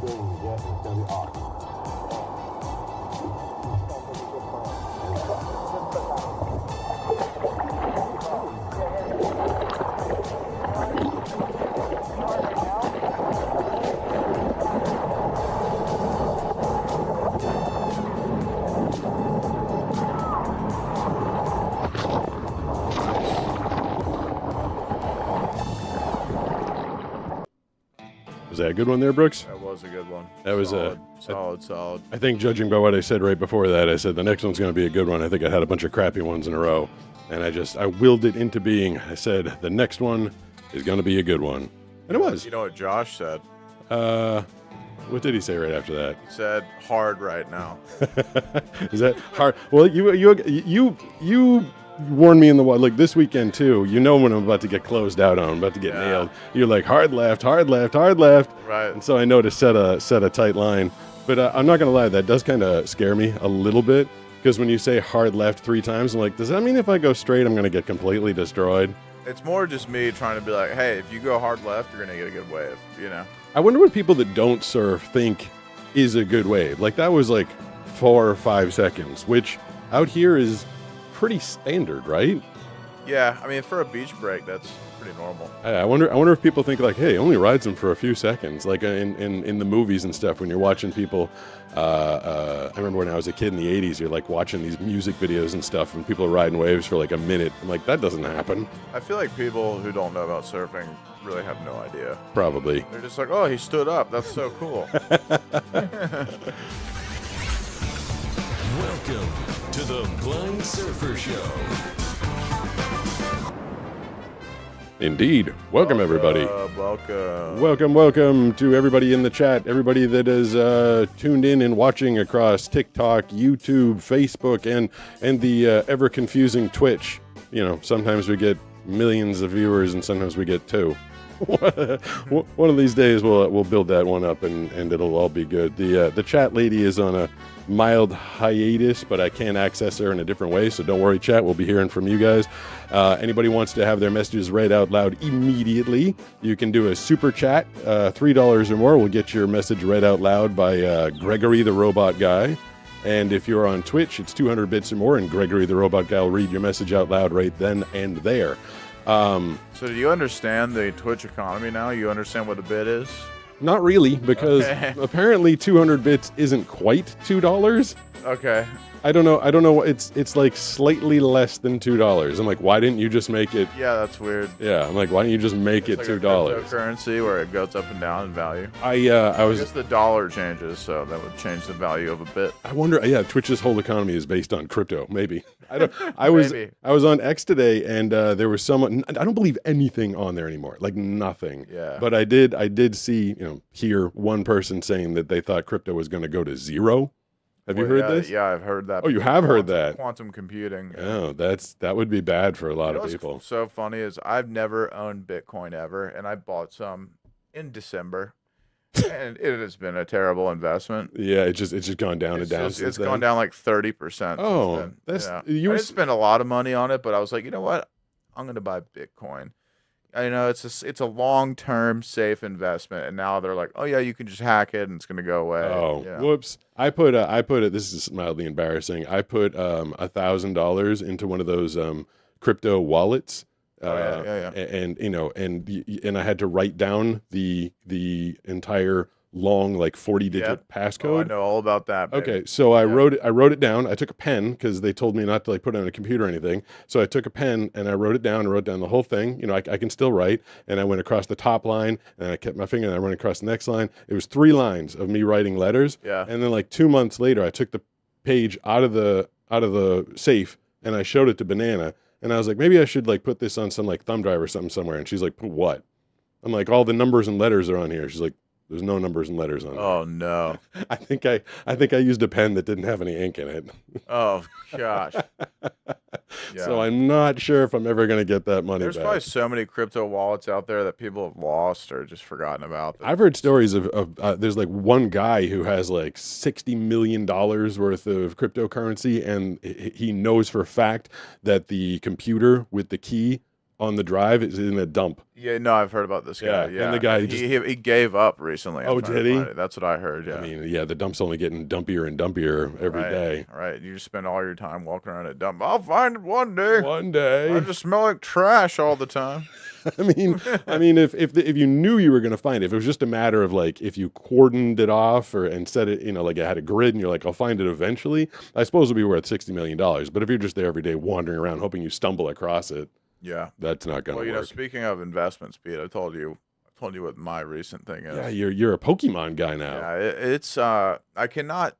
Was that a good one there, Brooks? That was a good one. That was solid. I think judging by what I said right before that, I said the next one's going to be a good one. I think I had a bunch of crappy ones in a row, and I willed it into being. I said the next one is going to be a good one, and it was. You know what Josh said? What did he say right after that? He said hard right now. Is that hard? Well, you warned me in the like this weekend too. You know when I'm about to get closed out on, I'm about to get nailed. You're like hard left. Right. And so I know to set a tight line. But I'm not gonna lie, that does kind of scare me a little bit, because when you say hard left 3 times, I'm like, does that mean if I go straight, I'm gonna get completely destroyed? It's more just me trying to be like, hey, if you go hard left, you're gonna get a good wave. You know. I wonder what people that don't surf think is a good wave. Like that was like 4 or 5 seconds, which out here is pretty standard, right? Yeah, I mean, for a beach break, that's pretty normal. I wonder if people think like, hey, only rides them for a few seconds, like in the movies and stuff. When you're watching people, I remember when I was a kid in the '80s, you're like watching these music videos and stuff, and people are riding waves for like a minute. I'm like, that doesn't happen. I feel like people who don't know about surfing really have no idea. Probably. They're just like, oh, he stood up. That's so cool. Welcome to the Blind Surfer Show. Indeed. Welcome everybody. Welcome to everybody in the chat, everybody that is tuned in and watching across TikTok, YouTube, Facebook, and the ever confusing Twitch. You know, sometimes we get millions of viewers and sometimes we get 2. One of these days we'll build that one up and it'll all be good. The chat lady is on a mild hiatus, but I can access her in a different way, so don't worry, chat. We'll be hearing from you guys. Anybody wants to have their messages read out loud immediately, you can do a super chat. $3 or more will get your message read out loud by Gregory the Robot Guy. And if you're on Twitch, it's 200 bits or more, and Gregory the Robot Guy will read your message out loud right then and there. So do you understand the Twitch economy now? You understand what a bit is? Not really, because apparently 200 bits isn't quite $2. Okay. I don't know. It's like slightly less than $2. I'm like, why didn't you just make it? Yeah, that's weird. Yeah, I'm like, why don't you just make it like $2? A cryptocurrency where it goes up and down in value. I guess the dollar changes, so that would change the value of a bit. I wonder. Yeah, Twitch's whole economy is based on crypto. Maybe. I was on X today, and there was someone. I don't believe anything on there anymore. Like nothing. Yeah. But I did see, hear one person saying that they thought crypto was going to go to 0. Have you heard this? Yeah, I've heard that. Oh, you have heard that? Quantum computing. Oh, that would be bad for a lot of people. What's so funny is I've never owned Bitcoin ever, and I bought some in December, and it has been a terrible investment. Yeah, it's just gone down and down. It's gone down like 30%. Oh, I didn't spend a lot of money on it, but I was like, you know what? I'm going to buy Bitcoin. I know it's a long-term safe investment, and now they're like, oh yeah, you can just hack it and it's gonna go away. Oh, whoops! I put it. This is mildly embarrassing. I put $1,000 into one of those crypto wallets. And and I had to write down the entire long, like 40-digit passcode. Oh, I know all about that, baby. Okay, so I wrote it down. I took a pen because they told me not to like put it on a computer or anything. So I took a pen and I wrote it down. I wrote down the whole thing. I can still write. And I went across the top line and I kept my finger and I went across the next line. It was 3 lines of me writing letters. Yeah. And then like 2 months later, I took the page out of the safe and I showed it to Banana. And I was like, maybe I should like put this on some like thumb drive or something somewhere. And she's like, put what? I'm like, all the numbers and letters are on here. She's like, there's no numbers and letters on it. Oh no! I think I used a pen that didn't have any ink in it. Oh gosh! Yeah. So I'm not sure if I'm ever going to get that money back. There's probably so many crypto wallets out there that people have lost or just forgotten about. I've heard stories of there's like one guy who has like $60 million worth of cryptocurrency, and he knows for a fact that the computer with the key on the drive is in a dump. Yeah, no, I've heard about this guy. Yeah, Yeah, and the guy he gave up recently. Oh, did he? That's what I heard. Yeah. I mean, yeah, the dump's only getting dumpier and dumpier every day. Right. You just spend all your time walking around a dump. I'll find it one day. One day. I just smell like trash all the time. I mean, if you knew you were going to find it, if it was just a matter of like if you cordoned it off and set it, like it had a grid, and you're like, I'll find it eventually. I suppose it'd be worth $60 million. But if you're just there every day wandering around hoping you stumble across it, yeah, that's not going to work. Speaking of investments, Pete, I told you what my recent thing is. Yeah, you're a Pokemon guy now. Yeah, it's I cannot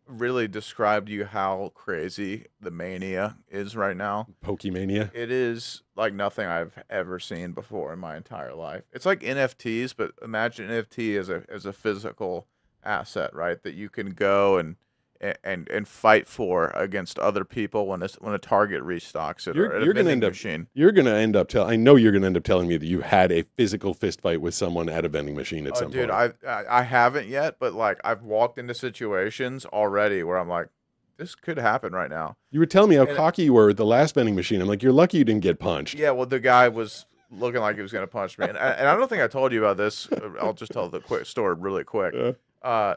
really describe to you how crazy the mania is right now. Pokemania. It is like nothing I've ever seen before in my entire life. It's like NFTs, but imagine NFT as a physical asset, right? That you can go and fight for against other people when a target restocks it. You're going to end up. You're going to end up I know you're going to end up telling me that you had a physical fist fight with someone at a vending machine at some point. Dude, I haven't yet, but like I've walked into situations already where I'm like, this could happen right now. You were telling me how cocky you were at the last vending machine. I'm like, you're lucky you didn't get punched. Yeah, well, the guy was looking like he was going to punch me, and I don't think I told you about this. I'll just tell the quick story really quick. Yeah.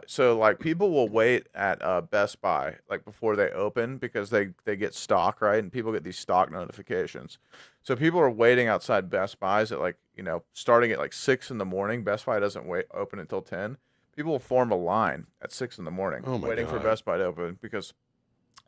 So like people will wait at Best Buy like before they open because they get stock, right? And people get these stock notifications. So people are waiting outside Best Buys at like, starting at like 6 a.m. Best Buy doesn't open until 10. People will form a line at 6 a.m. waiting for Best Buy to open because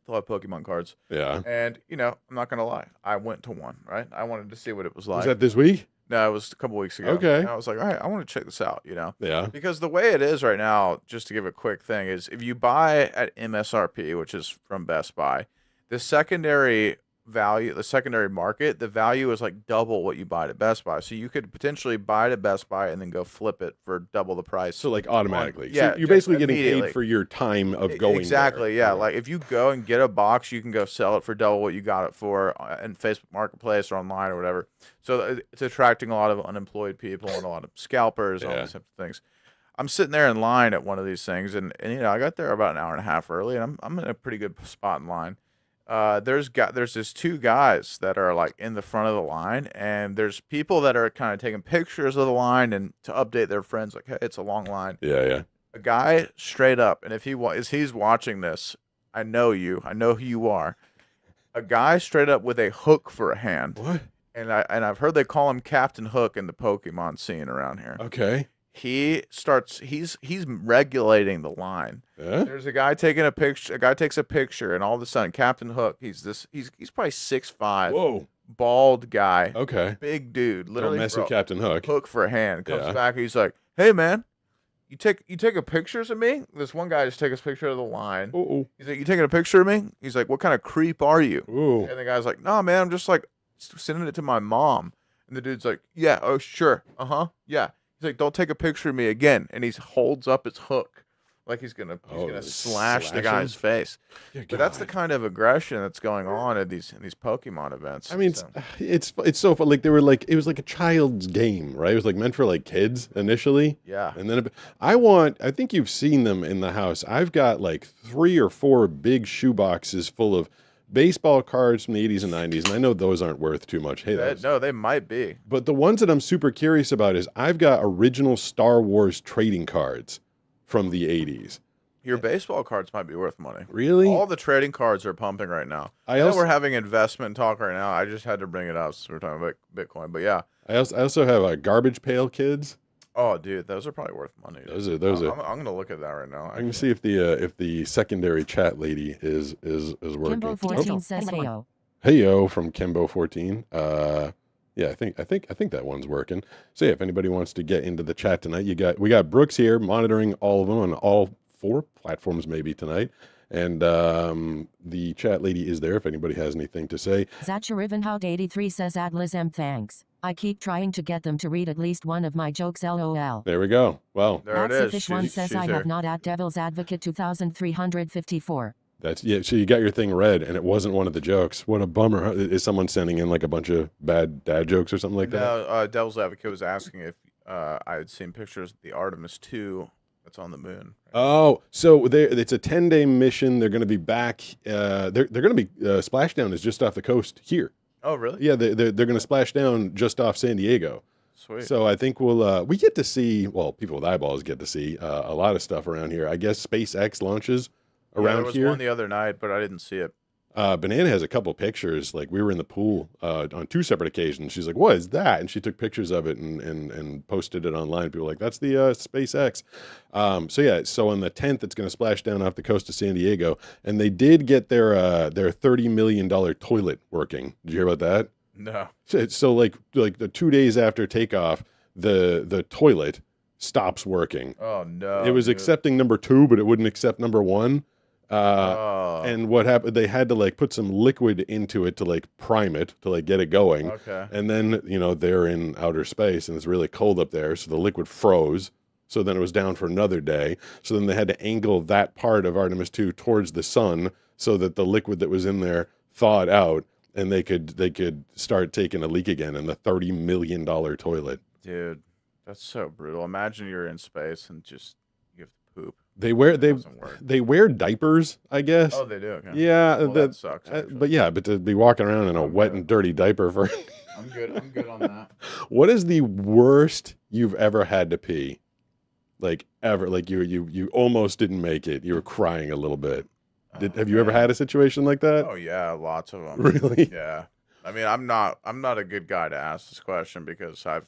they'll have Pokemon cards. Yeah. And I'm not gonna lie, I went to one, right? I wanted to see what it was like. Was that this week? No, it was a couple weeks ago. Okay. And I was like, all right, I want to check this out, Yeah. Because the way it is right now, just to give a quick thing, is if you buy at MSRP, which is from Best Buy, the secondary market, the value is like double what you buy at Best Buy. So you could potentially buy it at Best Buy and then go flip it for double the price. So like automatically. Yeah. So you're basically getting paid for your time of going Exactly, there. yeah. Like if you go and get a box, you can go sell it for double what you got it for in Facebook Marketplace or online or whatever. So it's attracting a lot of unemployed people and a lot of scalpers, all these types of things. I'm sitting there in line at one of these things, and I got there about an hour and a half early, and I'm in a pretty good spot in line. There's these two guys that are like in the front of the line, and there's people that are kind of taking pictures of the line and to update their friends, like, hey, it's a long line. Yeah. A guy straight up, and if he's watching this, I know you. I know who you are. A guy straight up with a hook for a hand. What? And I've heard they call him Captain Hook in the Pokemon scene around here. Okay. He's regulating the line. Yeah? There's a guy taking a picture. A guy takes a picture, and all of a sudden, Captain Hook. He's probably 6'5". Whoa. Bald guy. Okay. Big dude. Literally. Don't mess with Captain Hook. Hook for a hand. Comes back. He's like, hey man, you take a pictures of me? This one guy just takes a picture of the line. Ooh. He's like, you taking a picture of me? He's like, what kind of creep are you? Ooh. And the guy's like, no man, I'm just like sending it to my mom. And the dude's like, yeah, oh sure, yeah. He's like, don't take a picture of me again. And he holds up his hook like he's gonna slash the guy's face. But that's the kind of aggression that's going on at these Pokemon events. I mean, it's so fun. Like it was like a child's game, right? It was like meant for like kids initially. Yeah. And then I think you've seen them in the house. I've got like 3 or 4 big shoe boxes full of baseball cards from the 80s and 90s, and I know those aren't worth too much. Hey, no, they might be. But the ones that I'm super curious about is I've got original Star Wars trading cards from the 80s. Your baseball cards might be worth money. Really? All the trading cards are pumping right now. I know we're having investment talk right now. I just had to bring it up since we're talking about Bitcoin. But yeah. I also have garbage pail kids. Oh, dude, those are probably worth money. Those are. I'm gonna look at that right now. I can see if the secondary chat lady is working. Kimbo14 says heyo. Heyo from Kimbo14. Yeah, I think that one's working. So yeah, if anybody wants to get into the chat tonight, we got Brooks here monitoring all of them on all 4 platforms maybe tonight. And the chat lady is there if anybody has anything to say. Zacharivenhout83 says Atlas M thanks. I keep trying to get them to read at least one of my jokes, lol. There we go. Well, there it is. Fish one says I have not at Devil's Advocate 2354. So you got your thing read and it wasn't one of the jokes. What a bummer. Is someone sending in like a bunch of bad dad jokes or something like that? No, Devil's Advocate was asking if I had seen pictures of the Artemis 2 that's on the moon. Right? Oh, so it's a 10-day mission. They're going to be back. They're going to be Splashdown is just off the coast here. Oh, really? Yeah, they're going to splash down just off San Diego. Sweet. So I think we get to see, well, people with eyeballs get to see a lot of stuff around here. I guess SpaceX launches around there was here. one the other night, but I didn't see it. Banana has a couple pictures. Like, we were in the pool on 2 separate occasions. She's like, "What is that?" And she took pictures of it and posted it online. People were like, "That's the SpaceX." So on the 10th, it's going to splash down off the coast of San Diego, and they did get their $30 million toilet working. Did you hear about that? No. So like the 2 days after takeoff, the toilet stops working. Oh no. It was accepting number 2, but it wouldn't accept number 1. And what happened, they had to like put some liquid into it to like prime it, to like get it going. Okay. And then, they're in outer space and it's really cold up there. So the liquid froze. So then it was down for another day. So then they had to angle that part of Artemis 2 towards the sun so that the liquid that was in there thawed out and they could start taking a leak again in the $30 million toilet. Dude, that's so brutal. Imagine you're in space and just you have to poop. They wear diapers, I guess. Oh, they do. Okay. Yeah, Well, that sucks. but to be walking around in a wet and dirty diaper for I'm good on that. What is the worst you've ever had to pee? Like ever? Like you almost didn't make it. You were crying a little bit. Have you ever had a situation like that? Oh yeah, lots of them. Really? Yeah. I mean, I'm not a good guy to ask this question because I've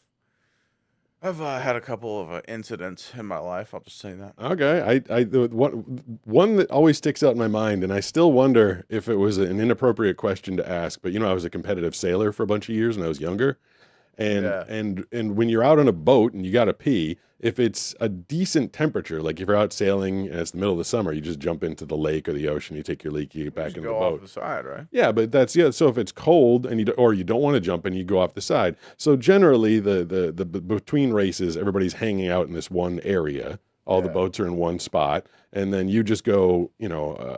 had a couple of incidents in my life. I'll just say that. Okay, one that always sticks out in my mind, and I still wonder if it was an inappropriate question to ask. But I was a competitive sailor for a bunch of years when I was younger, and when you're out on a boat and you got to pee, if it's a decent temperature, like if you're out sailing and it's the middle of the summer, you just jump into the lake or the ocean, you take your leak, you get back into the boat. Off the side, right? Yeah, but so if it's cold and you don't want to jump and you go off the side. So generally the between races, everybody's hanging out in this one area. All the boats are in one spot, and then you just go,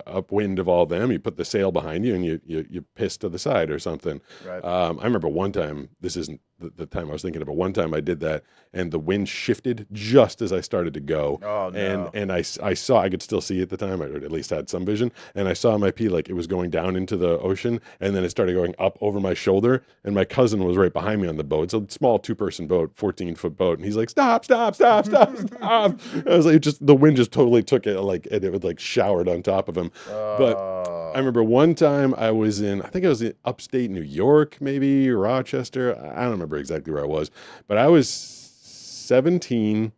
upwind of all them. You put the sail behind you, and you piss to the side or something. Right. I remember one time. This isn't the time I was thinking of, but one time I did that, and the wind shifted just as I started to go. Oh no! And I saw, I could still see at the time. I at least had some vision, and I saw my pee like it was going down into the ocean, and then it started going up over my shoulder. And my cousin was right behind me on the boat. It's a small 2-person boat, 14-foot boat, and he's like, "Stop! Stop! Stop! Stop! Stop!" I was like, the wind just totally took it, and it was like showered on top of him. But I remember one time I think I was in upstate New York, maybe Rochester. I don't remember exactly where I was, but I was 17,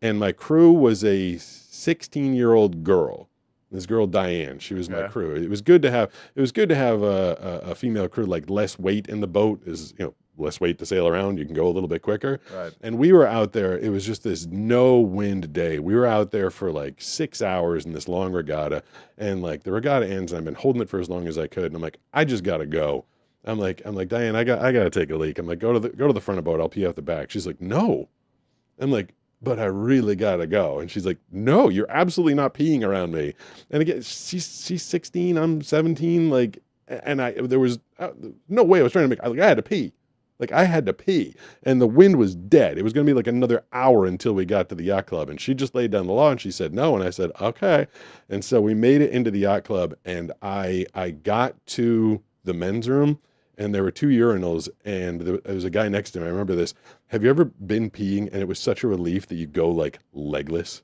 and my crew was a 16-year-old girl. This girl Diane, she was my crew. It was good to have a female crew, like less weight in the boat is less weight to sail around. You can go a little bit quicker. Right. And we were out there. It was just this no wind day. We were out there for like 6 hours in this long regatta, and like the regatta ends, and I've been holding it for as long as I could. And I'm like, I just gotta go. I'm like Diane, I gotta take a leak. I'm like, go to the front of the boat. I'll pee out the back. She's like, no. I'm like, but I really gotta go. And she's like, no, you're absolutely not peeing around me. And again, she's 16, I'm 17. Like, and there was no way I was trying to I had to pee. Like, I had to pee, and the wind was dead. It was going to be like another hour until we got to the yacht club, and she just laid down the law, and she said no, and I said, okay. And so we made it into the yacht club, and I got to the men's room, and there were 2 urinals, and there was a guy next to me. I remember this. Have you ever been peeing, and it was such a relief that you go, like, legless?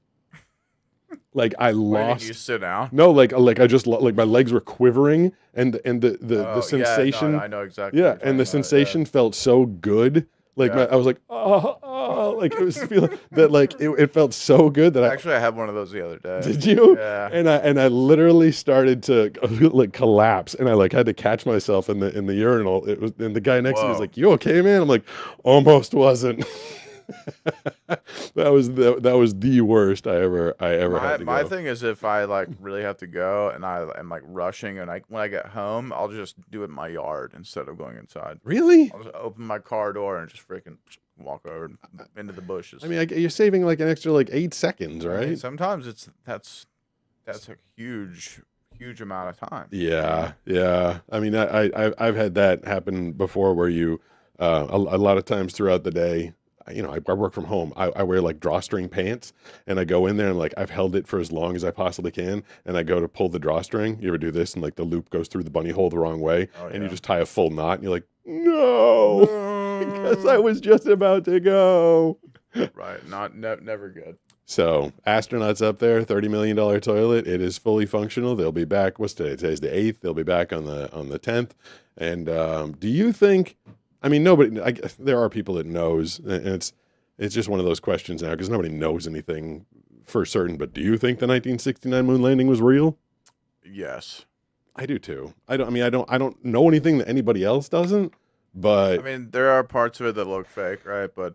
Like, I lost. Why did you sit down? No, like I just like my legs were quivering, and the sensation. Yeah, no, I know exactly. Yeah, and the sensation felt so good. Like I was like, like it was feeling that like it felt so good that I had one of those the other day. Did you? Yeah. And I literally started to like collapse, and I like had to catch myself in the urinal. It was, and the guy next to me was like, "You okay, man?" I'm like, "Almost wasn't." that was the worst I ever had to go. My thing is, if I like really have to go and I am like rushing, and when I get home, I'll just do it in my yard instead of going inside. Really? I'll just open my car door and just freaking walk over into the bushes. I mean, you're saving like an extra like 8 seconds, right? I mean, sometimes that's a huge amount of time. Yeah. I mean, I've had that happen before where you a lot of times throughout the day, I work from home. I wear like drawstring pants, and I go in there and like I've held it for as long as I possibly can, and I go to pull the drawstring. You ever do this? And like the loop goes through the bunny hole the wrong way, and you just tie a full knot, and you're like, no, because I was just about to go. Right, never good. So astronauts up there, $30 million toilet. It is fully functional. They'll be back. What's today? Today's the 8th. They'll be back on the 10th. And do you think? I mean, nobody. There are people that knows, and it's just one of those questions now because nobody knows anything for certain. But do you think the 1969 moon landing was real? Yes, I do too. I don't know anything that anybody else doesn't. But I mean, there are parts of it that look fake, right? But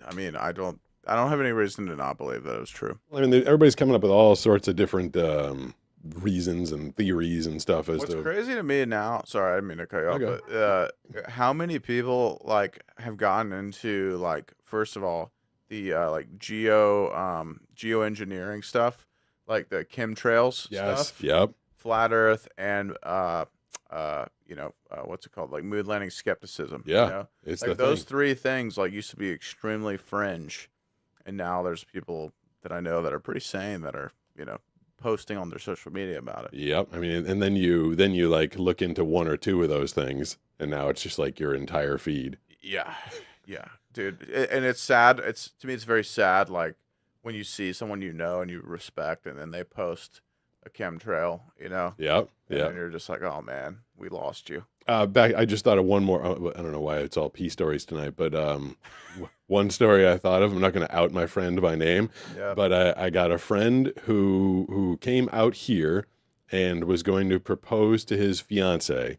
I mean, I don't have any reason to not believe that it was true. I mean, everybody's coming up with all sorts of different reasons and theories and stuff as What's to. crazy to me now, sorry, I didn't mean to cut you off, Okay. but how many people like have gotten into like, first of all, the like geoengineering stuff, like the chemtrails stuff, Yep. flat Earth, and what's it called, like moon landing skepticism. Yeah, you know? it's Like the those thing. three things like used to be extremely fringe, and now there's people that I know that are pretty sane that are posting on their social media about it. Yep. I mean, and then you like look into one or two of those things, and now it's just like your entire feed. Yeah, yeah, dude, and it's sad. To me, it's very sad. Like when you see someone you know and you respect, and then they post a chemtrail, Yep. and Yeah. then you're just like, oh man, we lost you. I just thought of one more. I don't know why it's all pea stories tonight, but one story I thought of. I'm not going to out my friend by name, Yeah, but I got a friend who came out here and was going to propose to his fiance,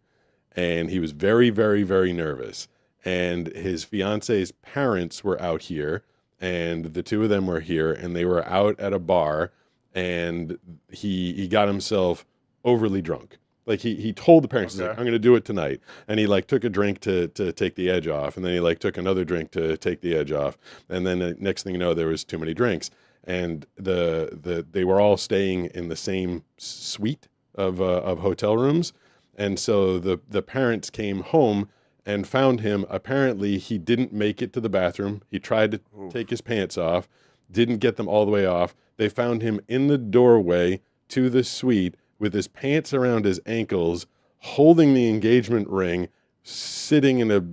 and he was very, very, very nervous. And his fiance's parents were out here, and the two of them were here, and they were out at a bar, and he got himself overly drunk. Like he told the parents, he's like, Okay. I'm going to do it tonight. And he like took a drink to take the edge off. And then he like took another drink to take the edge off. And then the next thing you know, there was too many drinks. And they were all staying in the same suite of hotel rooms. And so the parents came home and found him. Apparently he didn't make it to the bathroom. He tried to take his pants off, didn't get them all the way off. They found him in the doorway to the suite with his pants around his ankles, holding the engagement ring, sitting in a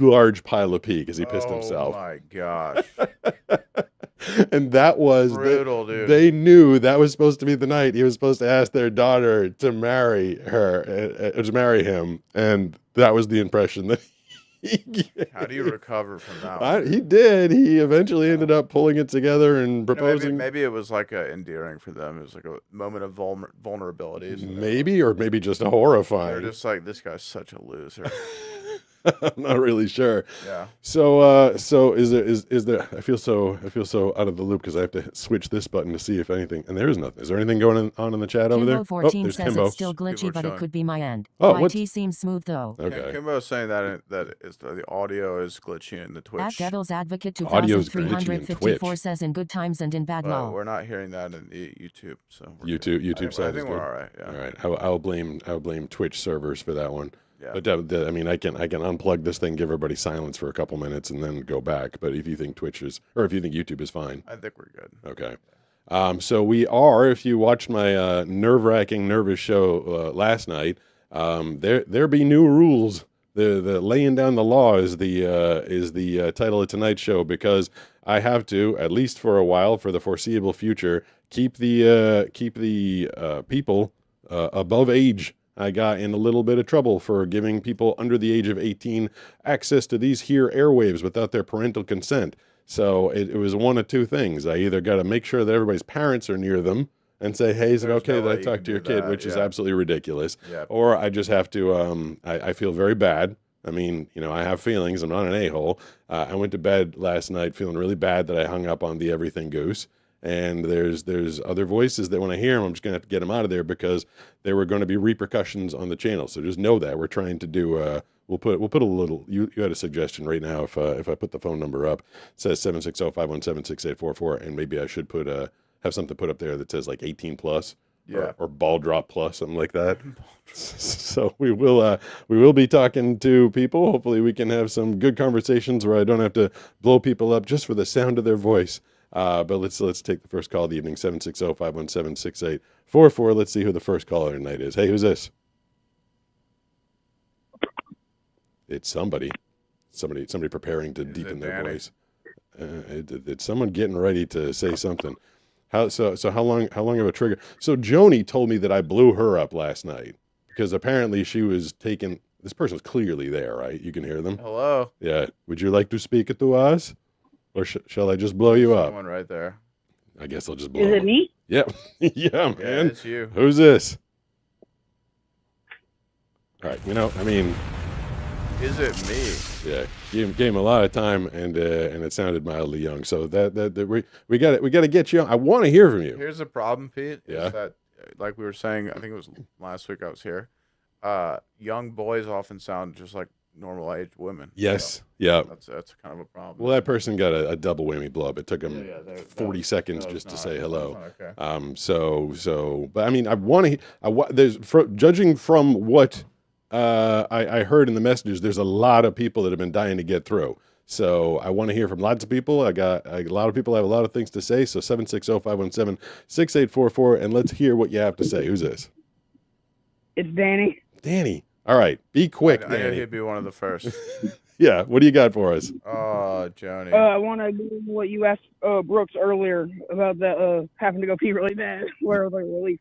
large pile of pee because he pissed himself. Oh my gosh, And that was brutal, dude. They knew that was supposed to be the night he was supposed to ask their daughter to marry her, to marry him, and that was the impression that he gave. How do you recover from that one? He did. He eventually ended up pulling it together and proposing. Maybe it was like endearing for them. It was like a moment of vulnerability. Maybe, or maybe just They're horrifying. just like, this guy's such a loser. I'm not really sure. Yeah. So is there? I feel so out of the loop because I have to switch this button to see if anything. And there is nothing. Is there anything going on in the chat over there? Kimbo14 there's says Kimbo. it's still glitchy, People are but it showing. could be my end. Oh, My what's- T seems smooth though. Okay. Kimbo is saying that the audio is glitchy in the Twitch. At Devil's Advocate Audio's glitchy in 2354 Twitch. says in good times and in bad But law. we're not hearing that in YouTube. So we're YouTube good. side I is think good. we're all right. Yeah. All right. I'll blame Twitch servers for that one. Yeah. But I mean, I can unplug this thing, give everybody silence for a couple minutes, and then go back. But if you think Twitch is, or if you think YouTube is fine, I think we're good. okay. So we are. If you watched my nerve-wracking, nervous show last night, there be new rules. The laying down the law is the title of tonight's show, because I have to, at least for a while, for the foreseeable future, keep the people above age. I got in a little bit of trouble for giving people under the age of 18 access to these here airwaves without their parental consent. So it was one of two things. I either got to make sure that everybody's parents are near them and say, hey, is it There's okay no that way I you talk can to your do kid, that, which is yeah. absolutely ridiculous. Yeah. Or I just have to, I feel very bad. I mean, I have feelings. I'm not an a-hole. I went to bed last night feeling really bad that I hung up on the everything goose. And there's other voices that when I hear them, I'm just going to have to get them out of there, because there were going to be repercussions on the channel. So just know that we're trying to do. We'll put a little. You had a suggestion right now. If I put the phone number up, it says 760-517-6844, and maybe I should have something put up there that says like 18 plus. Yeah. or Ball Drop Plus, something like that. So we will be talking to people. Hopefully we can have some good conversations where I don't have to blow people up just for the sound of their voice. But let's take the first call of the evening, 760-517-6844. Let's see who the first caller tonight is. Hey, who's this? It's somebody preparing to deepen their voice. It's someone getting ready to say something. How long of a trigger? So Joni told me that I blew her up last night because apparently she was taking. This person's clearly there, right? You can hear them. Hello. Yeah. Would you like to speak to us, or shall I just blow you up? Someone right there. I guess I'll just blow. Is it me? Yep. Yeah, man. Yeah, it's you. Who's this? All right. Is it me? Yeah, gave him a lot of time, and it sounded mildly young. So that we got to get you on. I want to hear from you. Here's the problem, Pete. Yeah. Is that, like we were saying, I think it was last week I was here. Young boys often sound just like normal aged women. Yes. So Yeah. that's kind of a problem. Well, that person got a double whammy blow up. It took him 40 seconds that was just to not- say hello. that was not okay. But I mean, judging from what I heard in the messages, there's a lot of people that have been dying to get through. So I want to hear from lots of people. I got a lot of people have a lot of things to say. So 760-517-6844, and let's hear what you have to say. Who's this? It's Danny. Danny. All right, be quick, I knew Danny. he'd be one of the first. Yeah, what do you got for us? Oh, Joni. I want to do what you asked Brooks earlier about that having to go pee really bad. Where was like relief?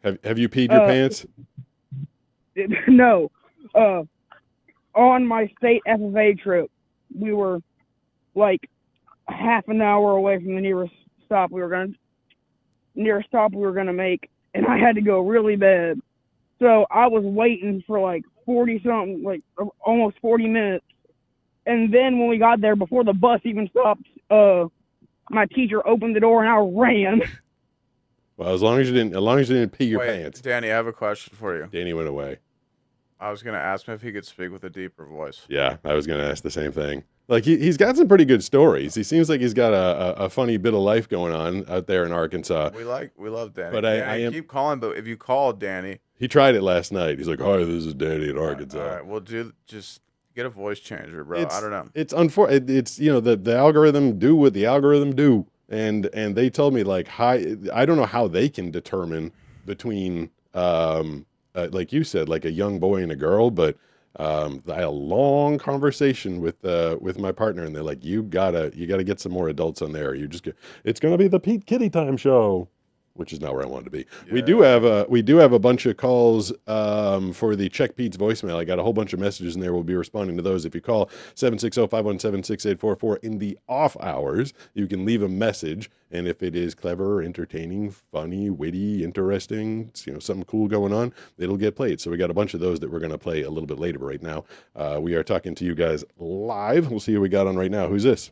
Have you peed your pants? No. On my state FFA trip, we were like half an hour away from the nearest stop we were gonna make, and I had to go really bad. So I was waiting for like 40 something, like almost 40 minutes. And then when we got there, before the bus even stopped, my teacher opened the door and I ran. Well, as long as you didn't pee your Wait, pants. Danny, I have a question for you. Danny went away. I was gonna ask him if he could speak with a deeper voice. Yeah, I was going to ask the same thing. Like he's got some pretty good stories. He seems like he's got a funny bit of life going on out there in Arkansas. We love Danny. But Danny, keep calling. But if you call Danny, he tried it last night. He's like, "Hi, this is Danny in Arkansas." all right, we'll just get a voice changer, bro. I don't know. It's unfortunate. It's the algorithm do what the algorithm do, and they told me like I don't know how they can determine between like you said, like a young boy and a girl, but I had a long conversation with my partner, and they're like, you gotta get some more adults on there. It's gonna be the Pete Kitty Time show, which is not where I wanted to be. Yeah. We do have a bunch of calls for the Check Pete's voicemail. I got a whole bunch of messages in there. We'll be responding to those. If you call 760-517-6844 in the off hours, you can leave a message. And if it is clever, entertaining, funny, witty, interesting, something cool going on, it'll get played. So we got a bunch of those that we're going to play a little bit later. But right now, we are talking to you guys live. We'll see who we got on right now. Who's this?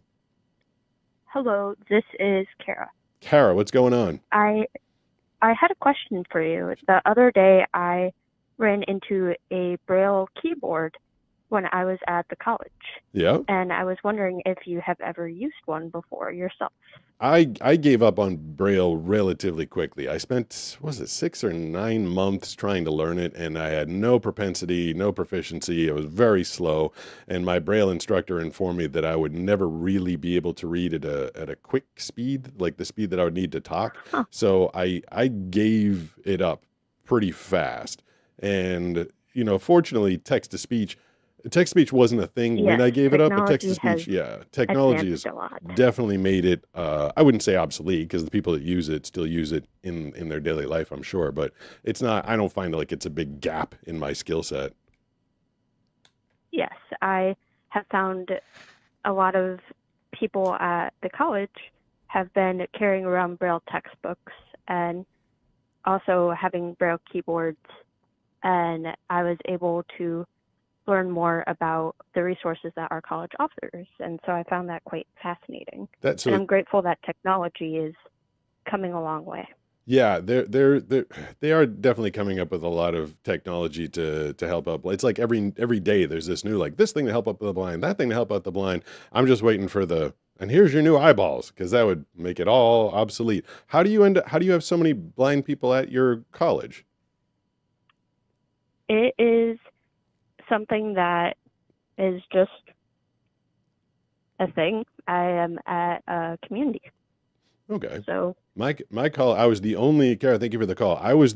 Hello, this is Kara. Kara, what's going on? I had a question for you. The other day, I ran into a Braille keyboard when I was at the college. Yeah. And I was wondering if you have ever used one before yourself. I gave up on Braille relatively quickly. I spent, 6 or 9 months trying to learn it, and I had no propensity, no proficiency. I was very slow, and my Braille instructor informed me that I would never really be able to read at a quick speed, like the speed that I would need to talk. Huh. So I gave it up pretty fast. And, fortunately, text-to-speech wasn't a thing when I gave it up, but text-to-speech, technology has definitely made it, I wouldn't say obsolete, because the people that use it still use it in their daily life, I'm sure, but it's not, I don't find like it's a big gap in my skill set. Yes, I have found a lot of people at the college have been carrying around Braille textbooks and also having Braille keyboards, and I was able to learn more about the resources that our college offers. And so I found that quite fascinating. And I'm grateful that technology is coming a long way. Yeah, they are definitely coming up with a lot of technology to help out. It's like every day there's this new, like, this thing to help out the blind, that thing to help out the blind. I'm just waiting for the and here's your new eyeballs, because that would make it all obsolete. How do you have so many blind people at your college? It is something that is just a thing. I am at a community. Okay. So my call, I was the only, Kara, thank you for the call. I was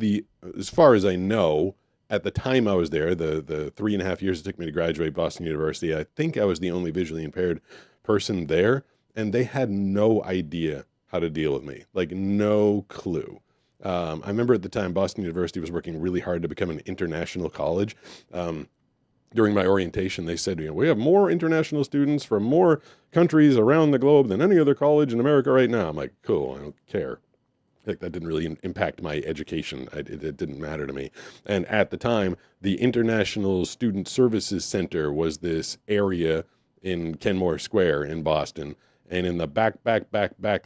as far as I know, at the time I was there, the 3.5 years it took me to graduate Boston University, I think I was the only visually impaired person there, and they had no idea how to deal with me, like no clue. I remember at the time Boston University was working really hard to become an international college. During my orientation, they said, we have more international students from more countries around the globe than any other college in America right now. I'm like, cool, I don't care. Like, that didn't really impact my education. It didn't matter to me. And at the time, the International Student Services Center was this area in Kenmore Square in Boston. And in the back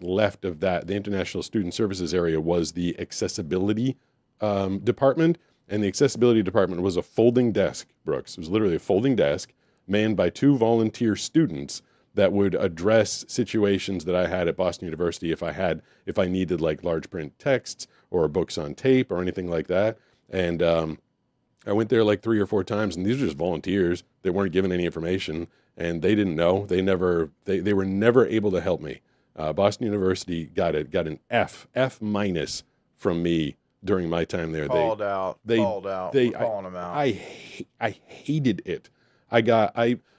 left of that, the International Student Services area was the accessibility department. And the accessibility department was a folding desk, Brooks. It was literally a folding desk manned by 2 volunteer students that would address situations that I had at Boston University if I needed like large print texts or books on tape or anything like that. And I went there like 3 or 4 times, and these were just volunteers. They weren't given any information, and they didn't know. They were never able to help me. Boston University got an F minus from me during my time there. Called out. We're calling them out. I hated it.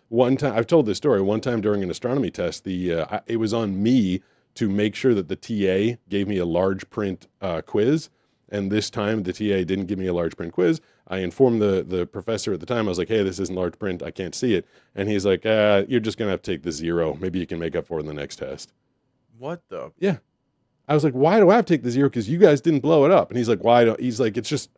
One time, I've told this story, one time during an astronomy test, it was on me to make sure that the TA gave me a large print quiz. And this time the TA didn't give me a large print quiz. I informed the professor at the time. I was like, hey, this isn't large print. I can't see it. And he's like, you're just going to have to take the 0. Maybe you can make up for it in the next test. What the? Yeah. I was like, why do I have to take the 0? Because you guys didn't blow it up. And he's like, he's like, it's just,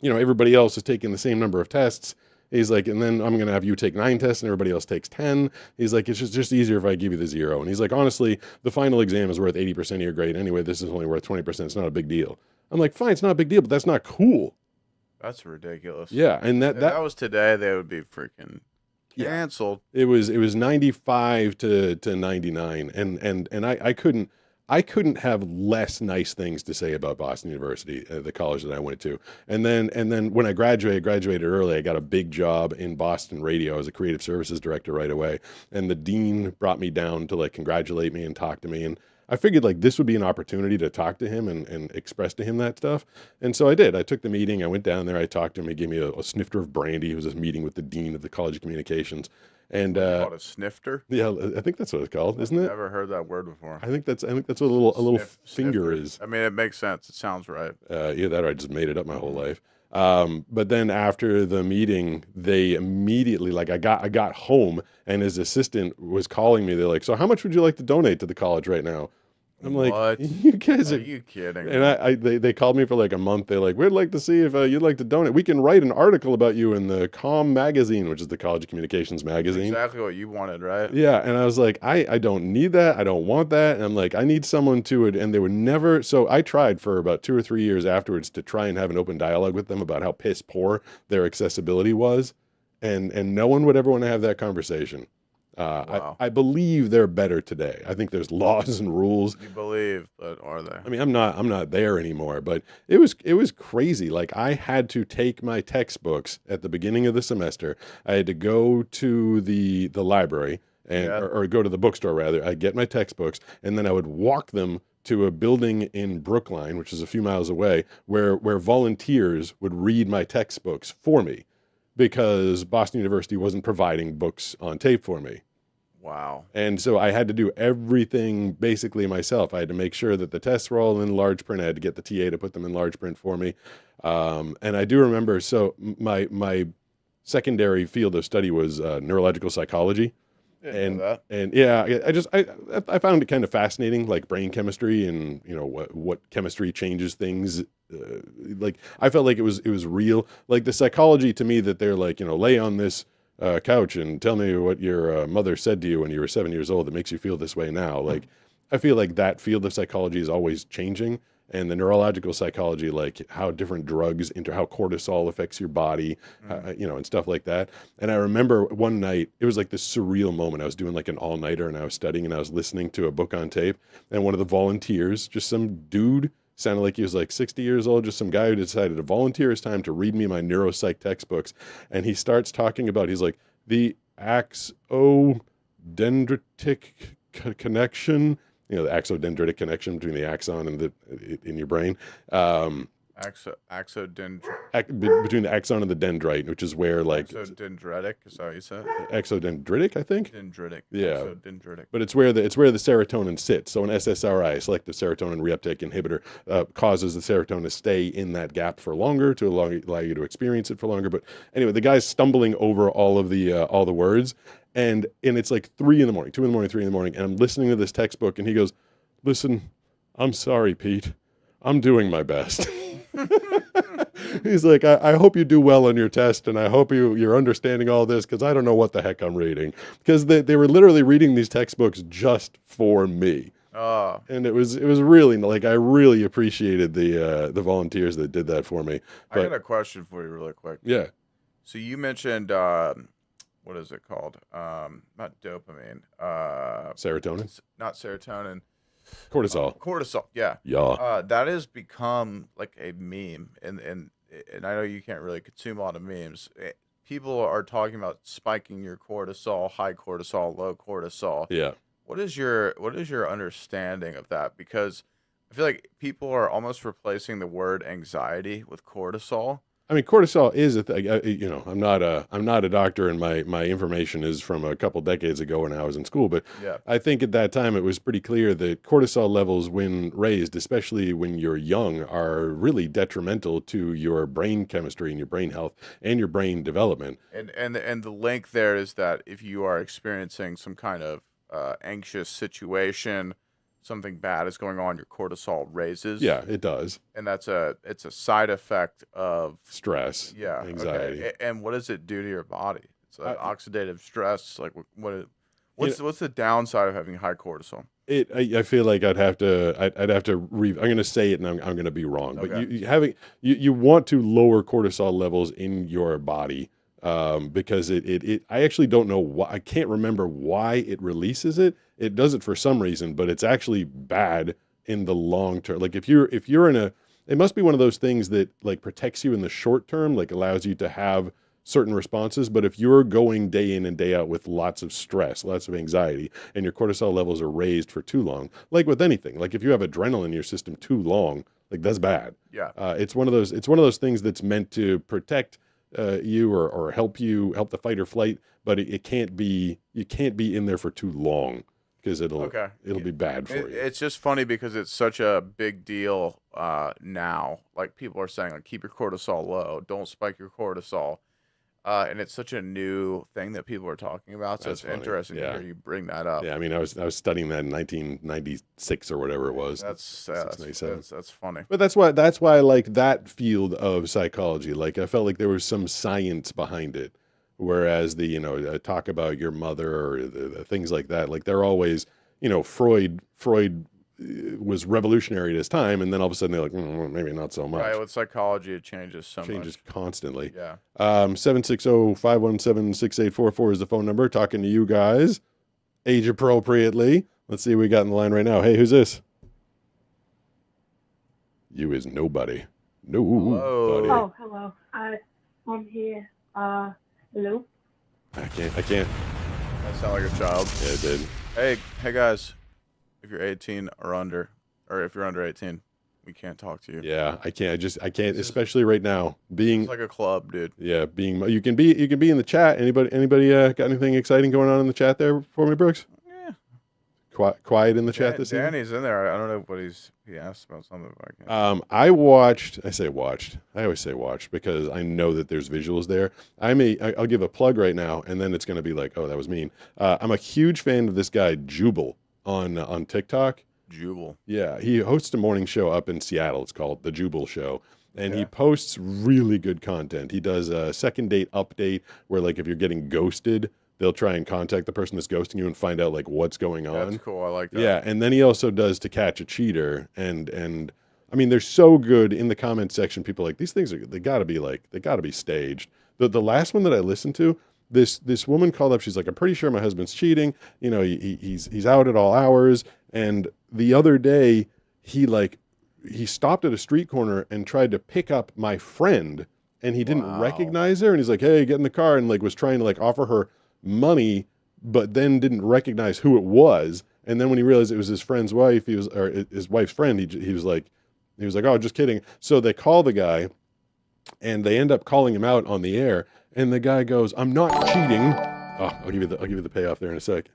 everybody else is taking the same number of tests. He's like, and then I'm going to have you take 9 tests and everybody else takes 10. He's like, it's just easier if I give you the 0. And he's like, honestly, the final exam is worth 80% of your grade. Anyway, this is only worth 20%. It's not a big deal. I'm like, fine, it's not a big deal, but that's not cool. That's ridiculous. Yeah. And if that was today, they would be freaking canceled. It was 95 to 99. And I couldn't have less nice things to say about Boston University, the college that I went to. And then when I graduated early, I got a big job in Boston radio. I was a creative services director right away. And the dean brought me down to like congratulate me and talk to me. And I figured like this would be an opportunity to talk to him and express to him that stuff. And so I did. I took the meeting. I went down there. I talked to him. He gave me a snifter of brandy. It was a meeting with the dean of the College of Communications. And called a snifter? Yeah, I think that's what it's called, isn't it? I've never heard that word before. I think that's what a little finger is. I mean, it makes sense. It sounds right. Yeah, that or I just made it up my whole life. But then after the meeting, they immediately, like, I got home and his assistant was calling me. They're like, so how much would you like to donate to the college right now? I'm like, what? You guys are you kidding? And they called me for like a month. They're like, we'd like to see if you'd like to donate. We can write an article about you in the Com magazine, which is the College of Communications magazine. Exactly what you wanted, right? Yeah. And I was like, I don't need that. I don't want that. And I'm like, I need someone to it. And they were never. So I tried for about 2 or 3 years afterwards to try and have an open dialogue with them about how piss poor their accessibility was. And no one would ever want to have that conversation. Wow. I believe they're better today. I think there's laws and rules. You believe, but are they? I mean, I'm not there anymore, but it was crazy. Like, I had to take my textbooks at the beginning of the semester. I had to go to the library or go to the bookstore rather. I'd get my textbooks and then I would walk them to a building in Brookline, which is a few miles away, where volunteers would read my textbooks for me, because Boston University wasn't providing books on tape for me. Wow. And so I had to do everything basically myself. I had to make sure that the tests were all in large print. I had to get the TA to put them in large print for me. And I do remember, so my secondary field of study was neurological psychology. And yeah, I found it kind of fascinating, like brain chemistry and what chemistry changes things. Like, I felt like it was real. Like the psychology to me that they're like, lay on this couch and tell me what your mother said to you when you were 7 years old that makes you feel this way now. Like, I feel like that field of psychology is always changing. and the neurological psychology, like how different drugs how cortisol affects your body, and stuff like that. And I remember one night, it was like this surreal moment. I was doing like an all-nighter, and I was studying, and I was listening to a book on tape, and one of the volunteers, just some dude, sounded like he was like 60 years old, just some guy who decided to volunteer his time to read me my neuropsych textbooks. And he starts talking about, he's like, the axodendritic connection, the axodendritic connection between the axon and in your brain. Between the axon and the dendrite, which is where like axodendritic, is that what you said? Axodendritic, I think. Dendritic. Yeah. Axodendritic. But it's where the serotonin sits. So an SSRI, selective serotonin reuptake inhibitor, causes the serotonin to stay in that gap for longer, to allow you to experience it for longer. But anyway, the guy's stumbling over all the words, and it's like 3 in the morning, 2 in the morning, 3 in the morning, and I'm listening to this textbook, and he goes, "Listen, I'm sorry, Pete. I'm doing my best." He's like, I hope you do well on your test, and I hope you're understanding all this, because I don't know what the heck I'm reading. Because they were literally reading these textbooks just for me. And it was really, like, I really appreciated the volunteers that did that for me. But, I got a question for you really quick. Yeah. So you mentioned, what is it called? Not dopamine. Serotonin? Not serotonin. Cortisol. Cortisol, yeah. Yeah. That has become like a meme, and I know you can't really consume a lot of memes. People are talking about spiking your cortisol, high cortisol, low cortisol. Yeah. What is your understanding of that? Because I feel like people are almost replacing the word anxiety with cortisol. I mean, cortisol is a thing. I'm not a doctor, and my information is from a couple decades ago when I was in school. But yeah. I think at that time it was pretty clear that cortisol levels, when raised, especially when you're young, are really detrimental to your brain chemistry and your brain health and your brain development. And the link there is that if you are experiencing some kind of anxious situation, something bad is going on, your cortisol raises. Yeah, it does. And it's a side effect of stress. Yeah, anxiety. Okay. And what does it do to your body? It's oxidative stress. Like what's the downside of having high cortisol? I feel like I'd have to I'm going to say it, and I'm going to be wrong. Okay. But you want to lower cortisol levels in your body. Because I actually don't know why. I can't remember why it releases it. It does it for some reason, but it's actually bad in the long term. Like if you're it must be one of those things that like protects you in the short term, like allows you to have certain responses. But if you're going day in and day out with lots of stress, lots of anxiety, and your cortisol levels are raised for too long, like with anything, like if you have adrenaline in your system too long, like that's bad. Yeah. It's one of those things that's meant to protect you or help the fight or flight, but you can't be in there for too long, because it'll be bad for you. It's just funny because it's such a big deal now. Like people are saying, like, keep your cortisol low, don't spike your cortisol, and it's such a new thing that people are talking about. So it's interesting to hear you bring that up. Yeah, I mean, I was studying that in 1996 or whatever it was. That's funny. But that's why I like that field of psychology. Like I felt like there was some science behind it, whereas the talk about your mother or the things like that, like they're always, Freud was revolutionary at his time, and then all of a sudden they're like, maybe not so much. Right, with psychology, it changes constantly. Yeah. 760-517-6844 is the phone number. Talking to you guys, age appropriately. Let's see what we got in the line right now. Hey, who's this? You is nobody. Nobody. Oh, hello. I'm here. Hello. I can't. That sounded like a child. Yeah, it did. Hey guys. If you're 18 or under, or if you're under 18, we can't talk to you. Yeah, I can't. I can't, especially right now. It's like a club, dude. Yeah, you can be in the chat. Anybody got anything exciting going on in the chat there for me, Brooks? Yeah. Quiet in the chat this evening. Danny's in there. I don't know what he asked about something. I always say watched because I know that there's visuals there. I'll give a plug right now, and then it's going to be like, oh, that was mean. I'm a huge fan of this guy, Jubal, on TikTok. Jubal. Yeah, he hosts a morning show up in Seattle. It's called The Jubal Show. And he posts really good content. He does a second date update where, like, if you're getting ghosted, they'll try and contact the person that's ghosting you and find out, like, what's going on. That's cool. I like that. Yeah, and then he also does To Catch a Cheater. And I mean, they're so good in the comment section. People are like, these things they gotta be staged. The last one that I listened to, this woman called up. She's like, I'm pretty sure my husband's cheating. You know, he's out at all hours. And the other day, he stopped at a street corner and tried to pick up my friend, and he didn't recognize her. And he's like, hey, get in the car, and like was trying to like offer her money, but then didn't recognize who it was. And then when he realized it was his friend's wife, or his wife's friend, he was like, oh, just kidding. So they call the guy, and they end up calling him out on the air. And the guy goes, I'm not cheating. Oh, I'll give you the payoff there in a sec.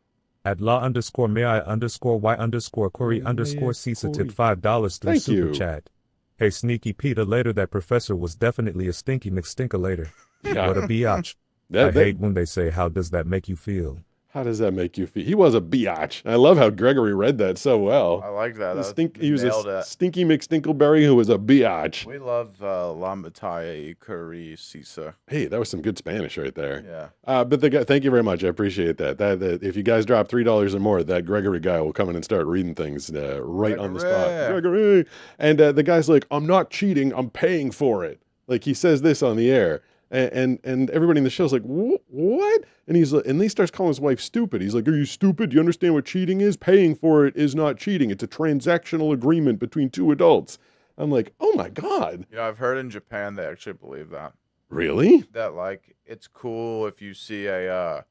At law_may_y_Corey_CISA tip $5 through Thank super you. chat. Hey, Sneaky Peter, later that professor was definitely a stinky McStinkalator. Yeah. What a biatch. I hate when they say, how does that make you feel? How does that make you feel? He was a biatch. I love how Gregory read that so well. I like that. He was a stinky McStinkleberry who was a biatch. We love La Mataia Curry Sisa. Hey, that was some good Spanish right there. Yeah. But the guy, thank you very much. I appreciate that. That if you guys drop $3 or more, that Gregory guy will come in and start reading things right on the spot. Gregory. And the guy's like, I'm not cheating. I'm paying for it. Like he says this on the air. And everybody in the show's like, what? And and he starts calling his wife stupid. He's like, are you stupid? Do you understand what cheating is? Paying for it is not cheating. It's a transactional agreement between two adults. I'm like, oh my God. Yeah, I've heard in Japan they actually believe that. Really? That like it's cool if you see I'm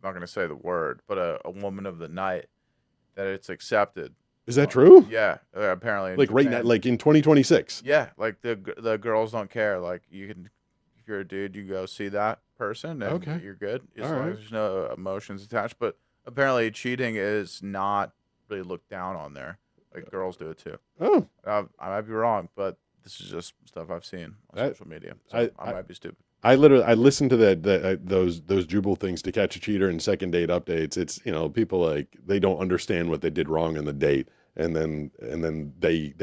not gonna say the word, but a woman of the night, that it's accepted. Is that true? Yeah, apparently. Like right now, like in 2026. Yeah, like the girls don't care. Like you can. If you're a dude, you go see that person, and you're good as long as there's no emotions attached. But apparently, cheating is not really looked down on there. Like girls do it too. Oh, I might be wrong, but this is just stuff I've seen on social media. So I might be stupid. I listened to those Jubal things to catch a cheater and second date updates. It's people like they don't understand what they did wrong in the date. And then they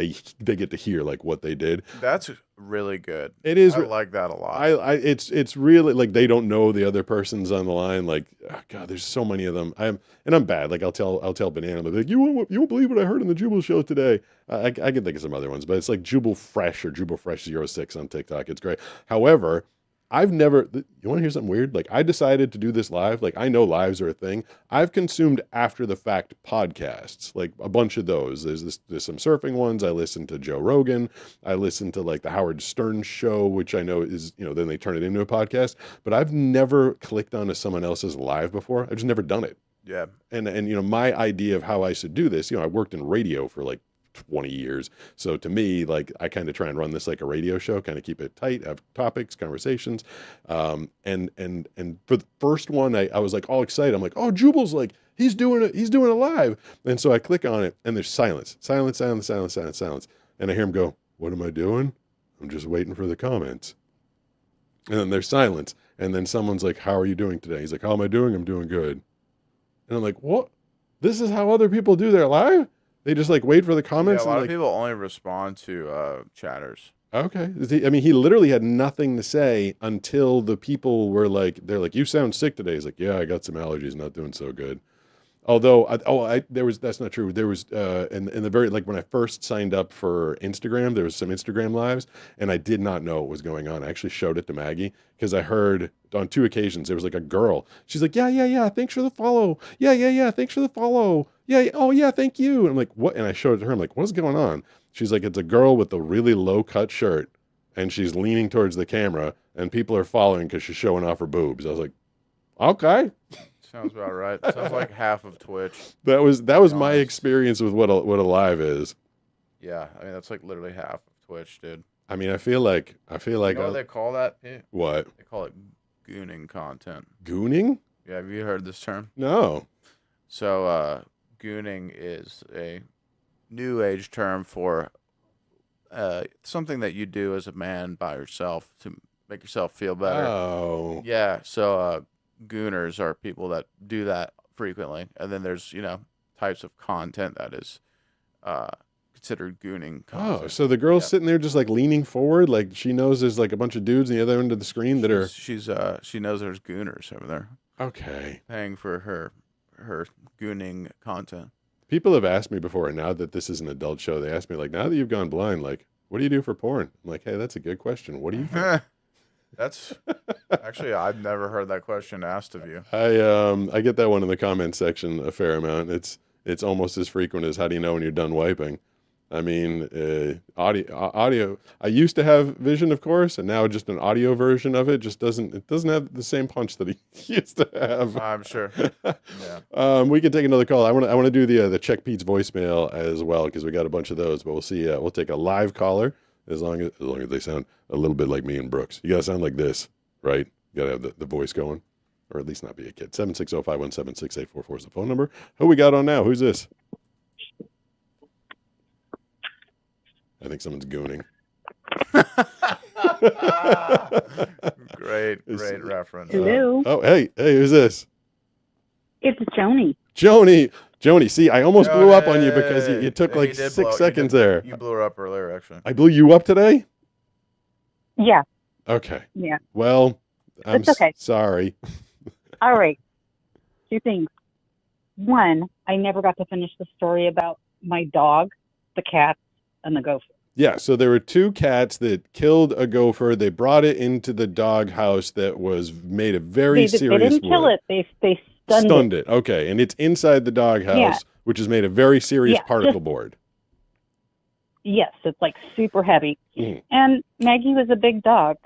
get to hear like what they did. That's really good. It is. I like that a lot. It's really like they don't know the other person's on the line. Like, oh God, there's so many of them. I'm bad. Like I'll tell Banana, like you won't believe what I heard on the Jubal show today. I can think of some other ones, but it's like Jubal Fresh or Jubal Fresh 06 on TikTok. It's great. However, I've never, you want to hear something weird? Like I decided to do this live. Like I know lives are a thing. I've consumed after the fact podcasts, like a bunch of those. There's some surfing ones. I listen to Joe Rogan. I listen to like the Howard Stern show, which I know is, then they turn it into a podcast, but I've never clicked onto someone else's live before. I've just never done it. Yeah. And my idea of how I should do this, I worked in radio for like 20 years. So to me, like I kind of try and run this like a radio show, kind of keep it tight, have topics, conversations. And for the first one, I was like all excited. I'm like, oh, Jubal's like, he's doing it live. And so I click on it and there's silence. And I hear him go, what am I doing? I'm just waiting for the comments. And then there's silence. And then someone's like, how are you doing today? He's like, how am I doing? I'm doing good. And I'm like, what? This is how other people do their live? They just like wait for the comments. Yeah, a lot and, of people only respond to chatters. Okay. He literally had nothing to say until the people were like, they're like, you sound sick today. He's like, yeah, I got some allergies, not doing so good. Although, that's not true. There was, in the very, like when I first signed up for Instagram, there was some Instagram lives and I did not know what was going on. I actually showed it to Maggie because I heard on 2 occasions, there was like a girl. She's like, yeah. Thanks for the follow. Yeah. Thanks for the follow. Yeah. Oh yeah. Thank you. And I'm like, what? And I showed it to her. I'm like, what's going on? She's like, it's a girl with a really low cut shirt and she's leaning towards the camera and people are following because she's showing off her boobs. I was like, okay. Sounds about right. Sounds like half of Twitch. That was my experience with what a live is. Yeah, I mean that's like literally half of Twitch, dude. I mean, I feel like you know what they call that? What? They call it gooning content. Gooning? Yeah, have you heard this term? No. So, gooning is a new age term for something that you do as a man by yourself to make yourself feel better. Oh. Yeah, so gooners are people that do that frequently, and then there's types of content that is considered gooning content. Oh, so the girl's sitting there just like leaning forward, like she knows there's like a bunch of dudes on the other end of the screen that she knows there's gooners over there. Okay. Paying for her gooning content. People have asked me before, now that this is an adult show, they asked me like, now that you've gone blind, like, What do you do for porn? I'm like, hey, that's a good question. What do you do? That's actually, I've never heard that question asked of you. I get that one in the comments section a fair amount. It's almost as frequent as how do you know when you're done wiping? I mean, audio. I used to have vision, of course, and now just an audio version of it just doesn't have the same punch that he used to have. I'm sure. Yeah. We can take another call. I want to do the Check Pete's voicemail as well because we got a bunch of those. But we'll see. We'll take a live caller as long as they sound a little bit like me and Brooks. You gotta sound like this, right? You gotta have the voice going, or at least not be a kid. 760-517-6844 is the phone number. Who we got on now? Who's this? I think someone's gooning. Great reference. Hello. Hey, who's this? It's Joni. Joni, see, I almost blew up on you because you took like 6 seconds there. You blew her up earlier, actually. I blew you up today? Yeah. Okay. Yeah. Well, I'm It's okay. sorry. All right. 2 things. One, I never got to finish the story about my dog, the cat, and the gopher. Yeah, so there were 2 cats that killed a gopher. They brought it into the dog house that was made of very serious They didn't kill wood. it. They stunned it. Okay, and it's inside the dog house, which is made of very serious particle board. Yes, it's like super heavy. Mhm. And Maggie was a big dog,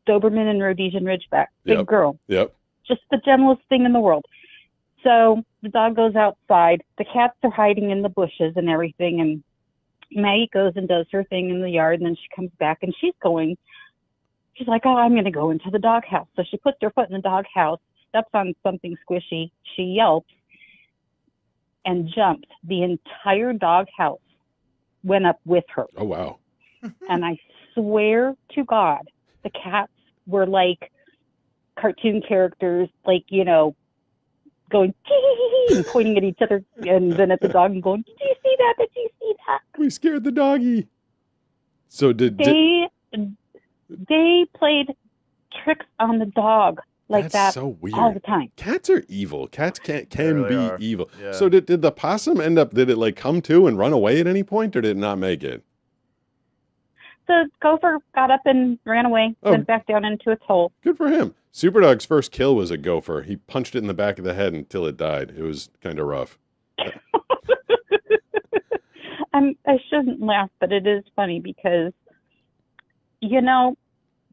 Doberman and Rhodesian Ridgeback, big girl, Yep. just the gentlest thing in the world. So the dog goes outside. The cats are hiding in the bushes and everything, and Maggie goes and does her thing in the yard, and then she comes back, and she's like, oh, I'm going to go into the doghouse. So she puts her foot in the doghouse, steps on something squishy, she yelps, and jumps. The entire doghouse went up with her. Oh, wow. And I swear to God, the cats were like cartoon characters, like, going and pointing at each other, and then at the dog and going, did you see that? Did you see that? We scared the doggy. So they played tricks on the dog like that's that so weird. all the time. Cats are evil. Cats can really be are. evil. Yeah. So did the possum did it like come to and run away at any point, or did it not make it? The gopher got up and ran away, Oh. went back down into its hole. Good for him. Superdog's first kill was a gopher. He punched it in the back of the head until it died. It was kind of rough. I shouldn't laugh, but it is funny because,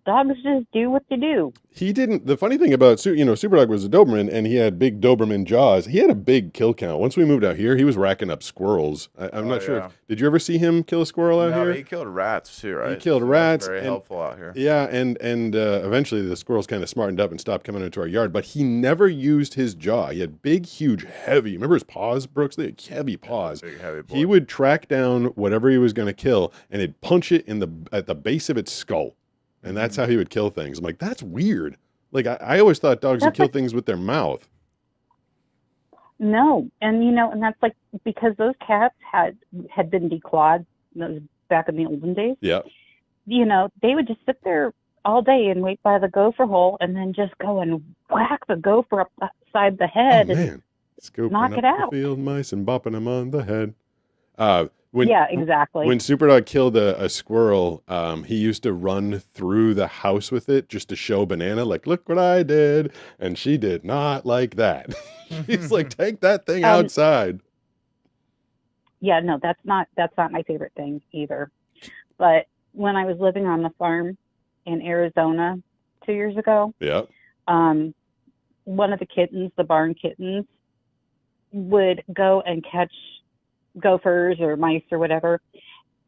dogs just do what they do. He didn't. The funny thing about Superdog was a Doberman, and he had big Doberman jaws. He had a big kill count. Once we moved out here, he was racking up squirrels. I'm not sure. Yeah. Did you ever see him kill a squirrel out No, here? he killed rats too, right? He killed So rats. that's very helpful out here. Yeah, and eventually the squirrels kind of smartened up and stopped coming into our yard. But he never used his jaw. He had big, huge, heavy. Remember his paws, Brooks? They had heavy paws. Big, heavy boy. He would track down whatever he was going to kill, and he'd punch it at the base of its skull, and that's how he would kill things. I'm like, that's weird. Like I always thought dogs would kill things with their mouth. No, and and that's like because those cats had been declawed back in the olden days. Yeah. They would just sit there all day and wait by the gopher hole, and then just go and whack the gopher upside the head and Scooping knock up it out. the field mice and bopping them on the head. Yeah, exactly. When Superdog killed a squirrel, he used to run through the house with it just to show Banana, like, look what I did. And she did not like that. She's like, take that thing outside. Yeah, no, that's not my favorite thing either. But when I was living on the farm in Arizona 2 years ago, Yeah. one of the kittens, the barn kittens, would go and catch gophers or mice or whatever,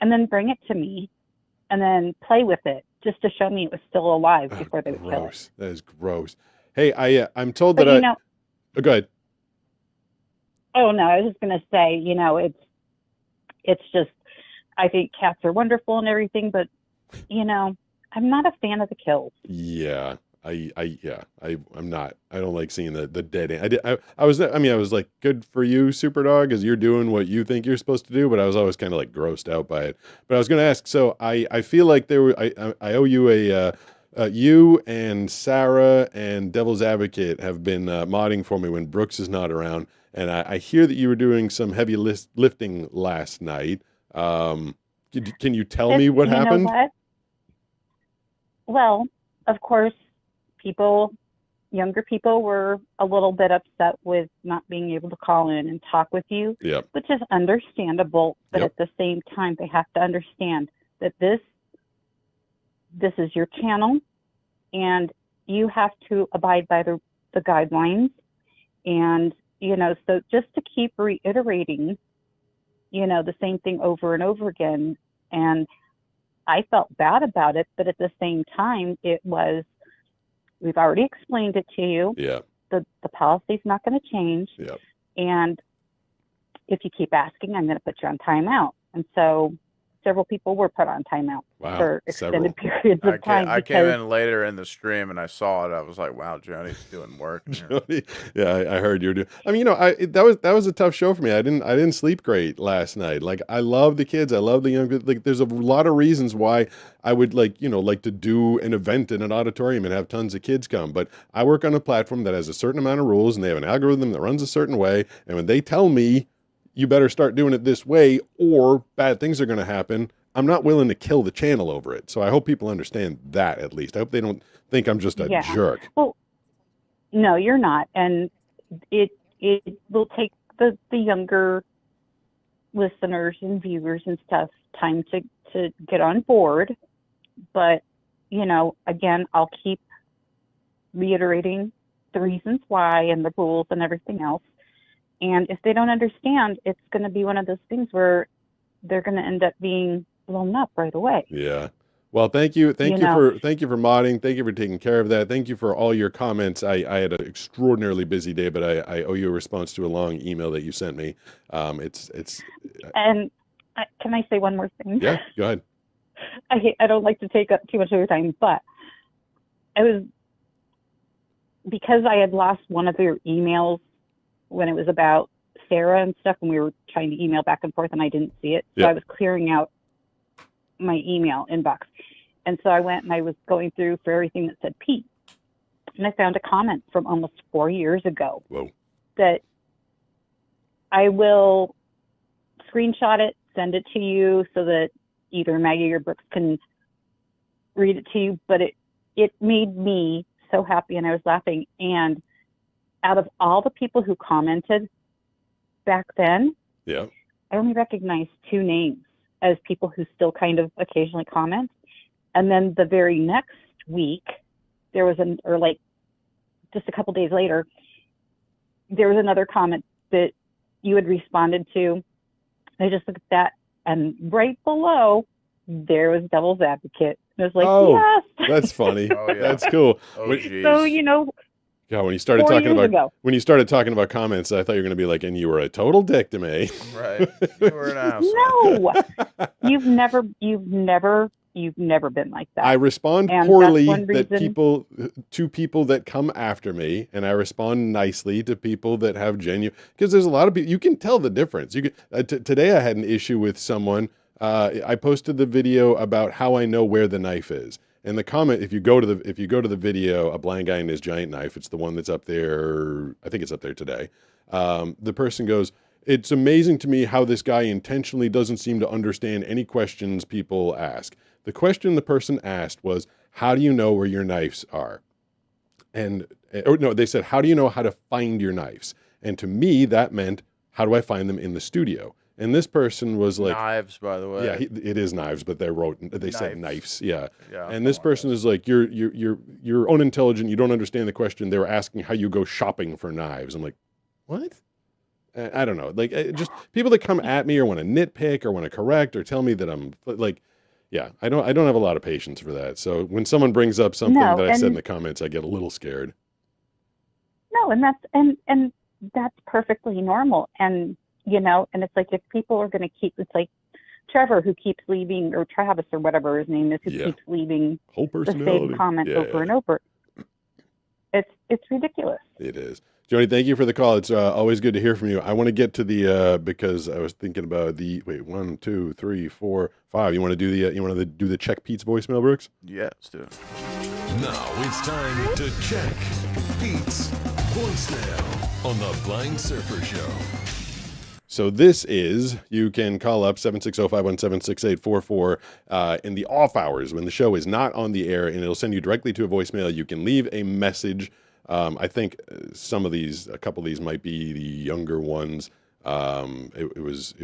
and then bring it to me and then play with it just to show me it was still alive before they would kill it. Gross. That is gross. Hey, I'm told But that oh, go ahead. Oh no, I was just gonna say, it's just I think cats are wonderful and everything, but I'm not a fan of the kills. Yeah. I'm not. I don't like seeing the dead. I was like, good for you, Superdog, as you're doing what you think you're supposed to do. But I was always kind of like grossed out by it. But I was going to ask. So I feel like I owe you you and Sarah and Devil's Advocate have been modding for me when Brooks is not around. And I hear that you were doing some heavy lifting last night. Can you tell me what happened? Know what? Well, of course, younger people were a little bit upset with not being able to call in and talk with you, Yep. which is understandable. But Yep. at the same time, they have to understand that this is your channel, and you have to abide by the guidelines. And, so just to keep reiterating, the same thing over and over again. And I felt bad about it, but at the same time, we've already explained it to you. Yeah. The policy's not going to change. Yeah. And if you keep asking, I'm going to put you on timeout. And so several people were put on timeout for extended periods of time. I came in later in the stream and I saw it. I was like, wow, Joni's doing work. Joni, yeah, I heard you were doing. I mean, that was a tough show for me. I didn't sleep great last night. Like, I love the kids. I love the young kids. Like, there's a lot of reasons why I would like to do an event in an auditorium and have tons of kids come. But I work on a platform that has a certain amount of rules, and they have an algorithm that runs a certain way. And when they tell me you better start doing it this way or bad things are going to happen, I'm not willing to kill the channel over it. So I hope people understand that, at least. I hope they don't think I'm just a jerk. Well, no, you're not. And it will take the younger listeners and viewers and stuff time to get on board. But, again, I'll keep reiterating the reasons why and the rules and everything else. And if they don't understand, it's going to be one of those things where they're going to end up being blown up right away. Yeah. Well, thank you for modding. Thank you for taking care of that. Thank you for all your comments. I had an extraordinarily busy day, but I owe you a response to a long email that you sent me. And can I say one more thing? Yeah, go ahead. I don't like to take up too much of your time, but because I had lost one of your emails when it was about Sarah and stuff, and we were trying to email back and forth and I didn't see it. So I was clearing out my email inbox. And so I went and I was going through for everything that said Pete. And I found a comment from almost 4 years ago. Whoa. That I will screenshot it, send it to you so that either Maggie or Brooks can read it to you. But it made me so happy and I was laughing. And out of all the people who commented back then, I only recognized 2 names as people who still kind of occasionally comment. And then the very next week, there was just a couple days later, there was another comment that you had responded to. I just looked at that, and right below, there was Devil's Advocate. And I was like, yes. That's funny. Oh, yeah. That's cool. Oh, geez. So, God, when you started talking about comments, I thought you were going to be like, and you were a total dick to me. Right. You were an asshole. No, you've never been like that. I respond poorly to people that come after me, and I respond nicely to people that have genuine, because there's a lot of people, you can tell the difference. You can, today I had an issue with someone. I posted the video about how I know where the knife is. And the comment, if you go to the video, a blind guy and his giant knife, it's the one that's up there. I think it's up there today. The person goes, "It's amazing to me how this guy intentionally doesn't seem to understand any questions people ask." The question the person asked was, "How do you know where your knives are?" And they said, "How do you know how to find your knives?" And to me, that meant, how do I find them in the studio? And this person was like, knives, by the way. Yeah, it is knives, but they said knives. Yeah. Yeah. And this person is like, you're unintelligent. You don't understand the question. They were asking how you go shopping for knives. I'm like, what? I don't know. Like, just people that come at me or want to nitpick or want to correct or tell me that I'm like, yeah, I don't have a lot of patience for that. So when someone brings up something that I said in the comments, I get a little scared. No, and that's perfectly normal. And and it's like, if people are going to keep, it's like Trevor who keeps leaving, or Travis or whatever his name is, who keeps leaving the same comment over and over. It's ridiculous. It is. Joni, thank you for the call. It's always good to hear from you. I want to get to the because I was thinking about the 1, 2, 3, 4, 5. You want to do the check Pete's voicemail, Brooks? Yeah, let's do it. Now it's time to check Pete's voicemail on the Blind Surfer Show. So this is, you can call up 760-517-6844 in the off hours when the show is not on the air, and it'll send you directly to a voicemail. You can leave a message. I think a couple of these might be the younger ones. It was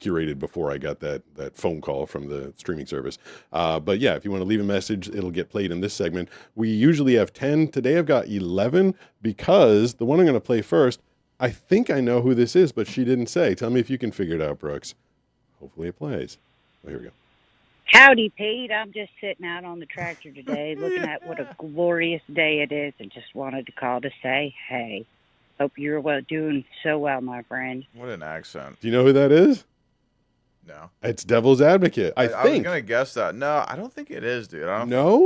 curated before I got that phone call from the streaming service. But yeah, if you want to leave a message, it'll get played in this segment. We usually have 10. Today I've got 11 because the one I'm going to play first, I think I know who this is, but she didn't say. Tell me if you can figure it out, Brooks. Hopefully it plays. Oh, here we go. Howdy, Pete. I'm just sitting out on the tractor today looking at what a glorious day it is and just wanted to call to say, hey, hope you're doing so well, my friend. What an accent. Do you know who that is? No. It's Devil's Advocate. I think. I was going to guess that. No, I don't think it is, dude.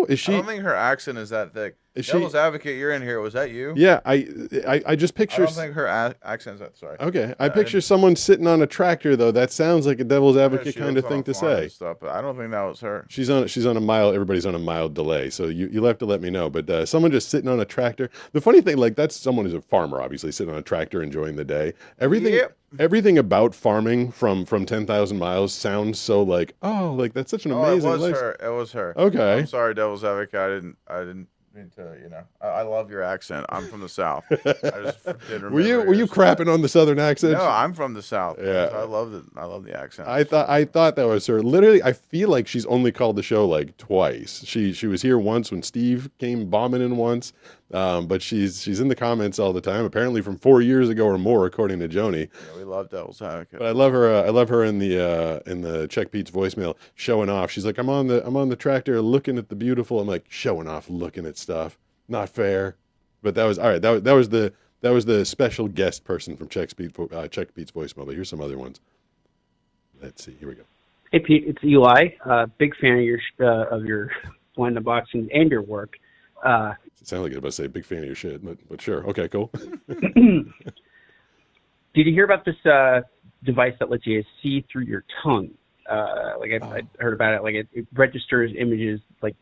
Is she? I don't think her accent is that thick. Devil's Advocate, you're in here. Was that you? Yeah, I just picture. I don't think her accent is that. Sorry. Okay, I picture someone sitting on a tractor though. That sounds like a Devil's Advocate kind of thing to say. Stuff, but I don't think that was her. She's on a mild. Everybody's on a mild delay, so you'll have to let me know. But someone just sitting on a tractor. The funny thing, like that's someone who's a farmer, obviously sitting on a tractor enjoying the day. Everything about farming from 10,000 miles sounds so like that's such an amazing. It was her. It was her. Okay. I'm sorry, Devil's Advocate. I didn't mean to. I love your accent. I'm from the South. I just didn't remember. Were you crapping on the Southern accent? No, I'm from the South. Yeah. I love it. I love the accent. I thought that was her. Literally, I feel like she's only called the show like twice. She was here once when Steve came bombing in once. But she's in the comments all the time. Apparently from 4 years ago or more, according to Joni. Yeah, we love Devil's Advocate. But I love her. I love her in the Check Pete's voicemail showing off. She's like, I'm on the tractor looking at the beautiful. I'm like showing off, looking at stuff. Not fair. But that was all right. That was the special guest person from Check Pete's voicemail. But here's some other ones. Let's see. Here we go. Hey Pete, it's Eli. Big fan of your blind unboxing and your work. It sounds like you're about to say big fan of your shit, but sure. Okay, cool. Did you hear about this device that lets you see through your tongue? I heard about it. Like it registers images like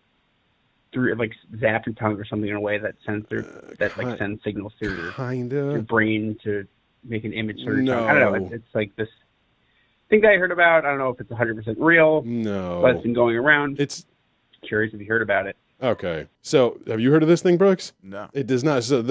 through like zap your tongue or something in a way that sends sends signals through your brain to make an image through your tongue. I don't know. It's like this thing that I heard about. I don't know if it's 100% real. No, but it's been going around. It's curious if you heard about it. Okay, so have you heard of this thing, Brooks? No, it does not. So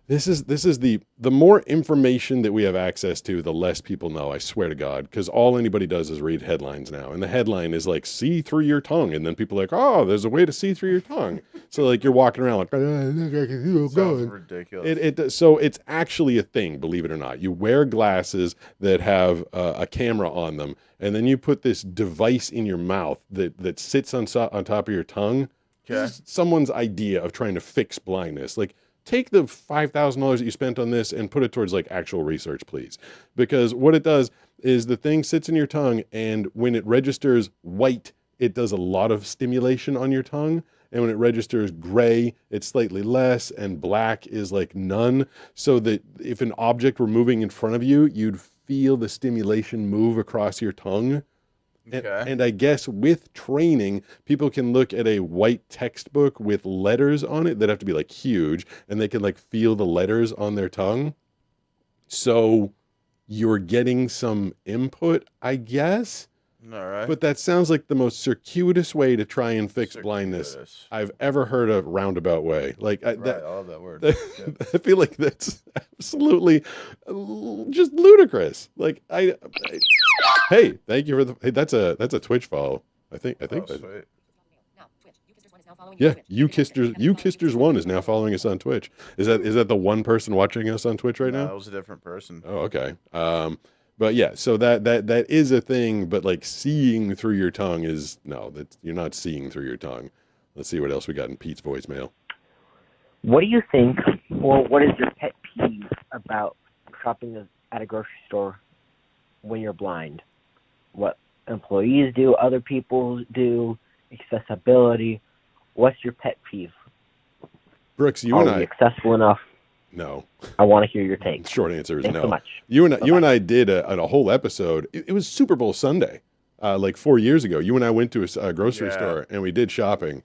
this is the more information that we have access to, the less people know. I swear to God, because all anybody does is read headlines now, and the headline is like "see through your tongue," and then people are like, "Oh, there's a way to see through your tongue." So like you're walking around like, sounds ridiculous. So it's actually a thing, believe it or not. You wear glasses that have a camera on them, and then you put this device in your mouth that sits on top of your tongue. This is someone's idea of trying to fix blindness. Like, take the $5,000 that you spent on this and put it towards like actual research, please. Because what it does is the thing sits in your tongue, and when it registers white, it does a lot of stimulation on your tongue. And when it registers gray, it's slightly less, and black is like none. So that if an object were moving in front of you, you'd feel the stimulation move across your tongue. Okay. And I guess with training, people can look at a white textbook with letters on it that have to be like huge, and they can like feel the letters on their tongue. So you're getting some input, I guess. All right. But that sounds like the most circuitous way to try and fix blindness I've ever heard of, roundabout way. Like I love that word. I feel like that's absolutely just ludicrous. Like hey, thank you for that's a Twitch follow. I think that's sweet. Yeah, you Kisters 1 is now following us on Twitch. Is that the one person watching us on Twitch right now? That was a different person. Oh, okay. But yeah, so that is a thing, but like seeing through your tongue is you're not seeing through your tongue. Let's see what else we got in Pete's voicemail. What do you think, or what is your pet peeve about shopping at a grocery store when you're blind? What employees do, other people do, accessibility. What's your pet peeve? Brooks, you and I accessible enough? No. I want to hear your take. Short answer is Thanks no. so much. You and I did a whole episode. It was Super Bowl Sunday, like 4 years ago. You and I went to a grocery store and we did shopping.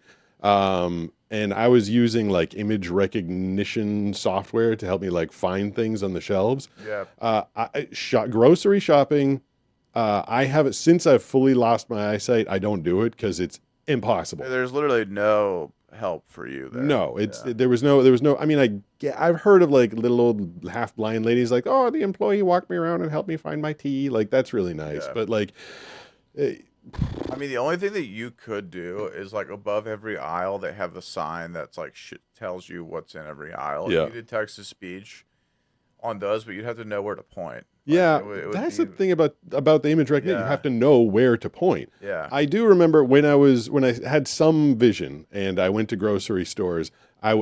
And I was using like image recognition software to help me like find things on the shelves. Yeah. Grocery shopping. I haven't, since I've fully lost my eyesight. I don't do it because it's impossible. There's literally no help for you there. No, there was no. I mean, I've heard of like little old half blind ladies like, oh, the employee walked me around and helped me find my tea. Like that's really nice, but like. I mean, the only thing that you could do is like above every aisle, they have a sign that's like tells you what's in every aisle. Yeah. You did text to speech on those, but you'd have to know where to point. Yeah, it would that's be, the thing about the image recognition. You have to know where to point. Yeah. I do remember when I had some vision and I went to grocery stores. I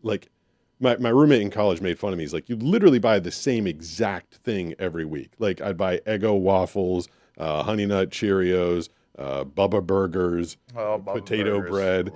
like my roommate in college made fun of me. He's like, you literally buy the same exact thing every week. Like I'd buy Eggo waffles, Honey Nut Cheerios, Bubba Burgers, potato bread,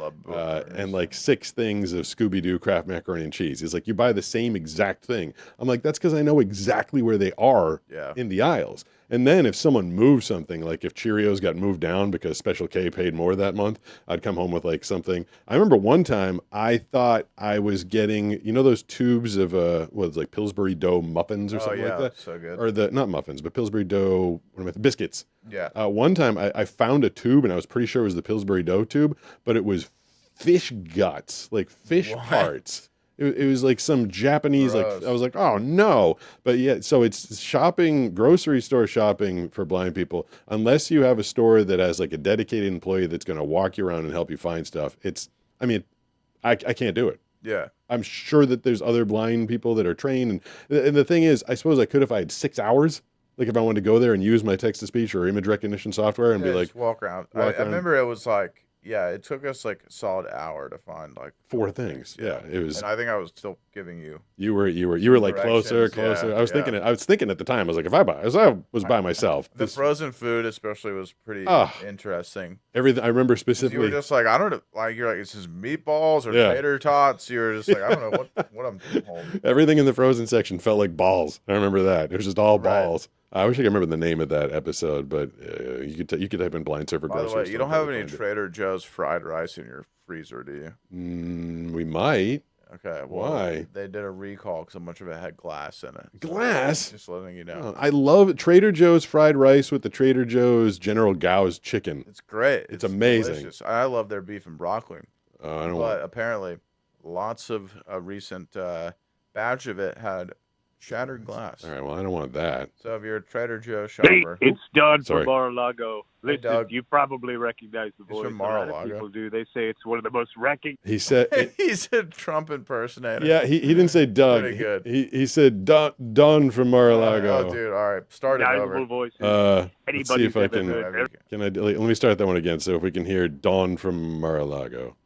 and like 6 things of Scooby-Doo Kraft macaroni and cheese. He's like, you buy the same exact thing. I'm like, that's because I know exactly where they are in the aisles. And then if someone moves something, like if Cheerios got moved down because Special K paid more that month, I'd come home with like something. I remember one time I thought I was getting, those tubes of like Pillsbury dough muffins or something like that. So good. Or not muffins, but Pillsbury dough, biscuits. Yeah. One time I found a tube and I was pretty sure it was the Pillsbury dough tube, but it was fish guts, like fish parts. It was like some Japanese, Gross. like, I was like, oh no. But yeah, so it's grocery store shopping for blind people. Unless you have a store that has like a dedicated employee that's going to walk you around and help you find stuff. I can't do it. Yeah. I'm sure that there's other blind people that are trained. And the thing is, I suppose I could if I had 6 hours. Like if I wanted to go there and use my text-to-speech or image recognition software and be like, just walk around. I remember it was like, it took us like a solid hour to find like 4 things. Yeah, it was. And I think I was still giving you. You were like closer. Yeah, I was thinking at the time. I was like, if I was by myself. The frozen food especially was pretty interesting. Everything I remember specifically. You were just like, I don't know, like you're like, is this meatballs or tater tots? You were just like, I don't know what I'm holding. Everything in the frozen section felt like balls. I remember that. It was just all balls. I wish I could remember the name of that episode, but you could type in blind server grocery. By the way, you don't have any Trader Joe's fried rice in your freezer, do you? We might. Okay. Well, why? They did a recall because so much of it had glass in it. Glass? Just letting you know. I love Trader Joe's fried rice with the Trader Joe's General Gao's chicken. It's great. It's amazing. Delicious. I love their beef and broccoli. But apparently, lots of recent batch of it had shattered glass. All right, well, I don't want that. So if you're a Trader Joe shopper... Hey, it's Don Sorry. from Mar-a-Lago. Listen, Doug. You probably recognize the He's voice. from A lot of Mar-a-Lago. people do. They say it's one of the most recognized... He said... He's a Trump impersonator. Yeah, he didn't say Doug. Pretty good. He said Don from Mar-a-Lago. Oh, dude, all right. Start it over. Voices. Let's see if I can... Let me start that one again, so if we can hear Don from Mar-a-Lago.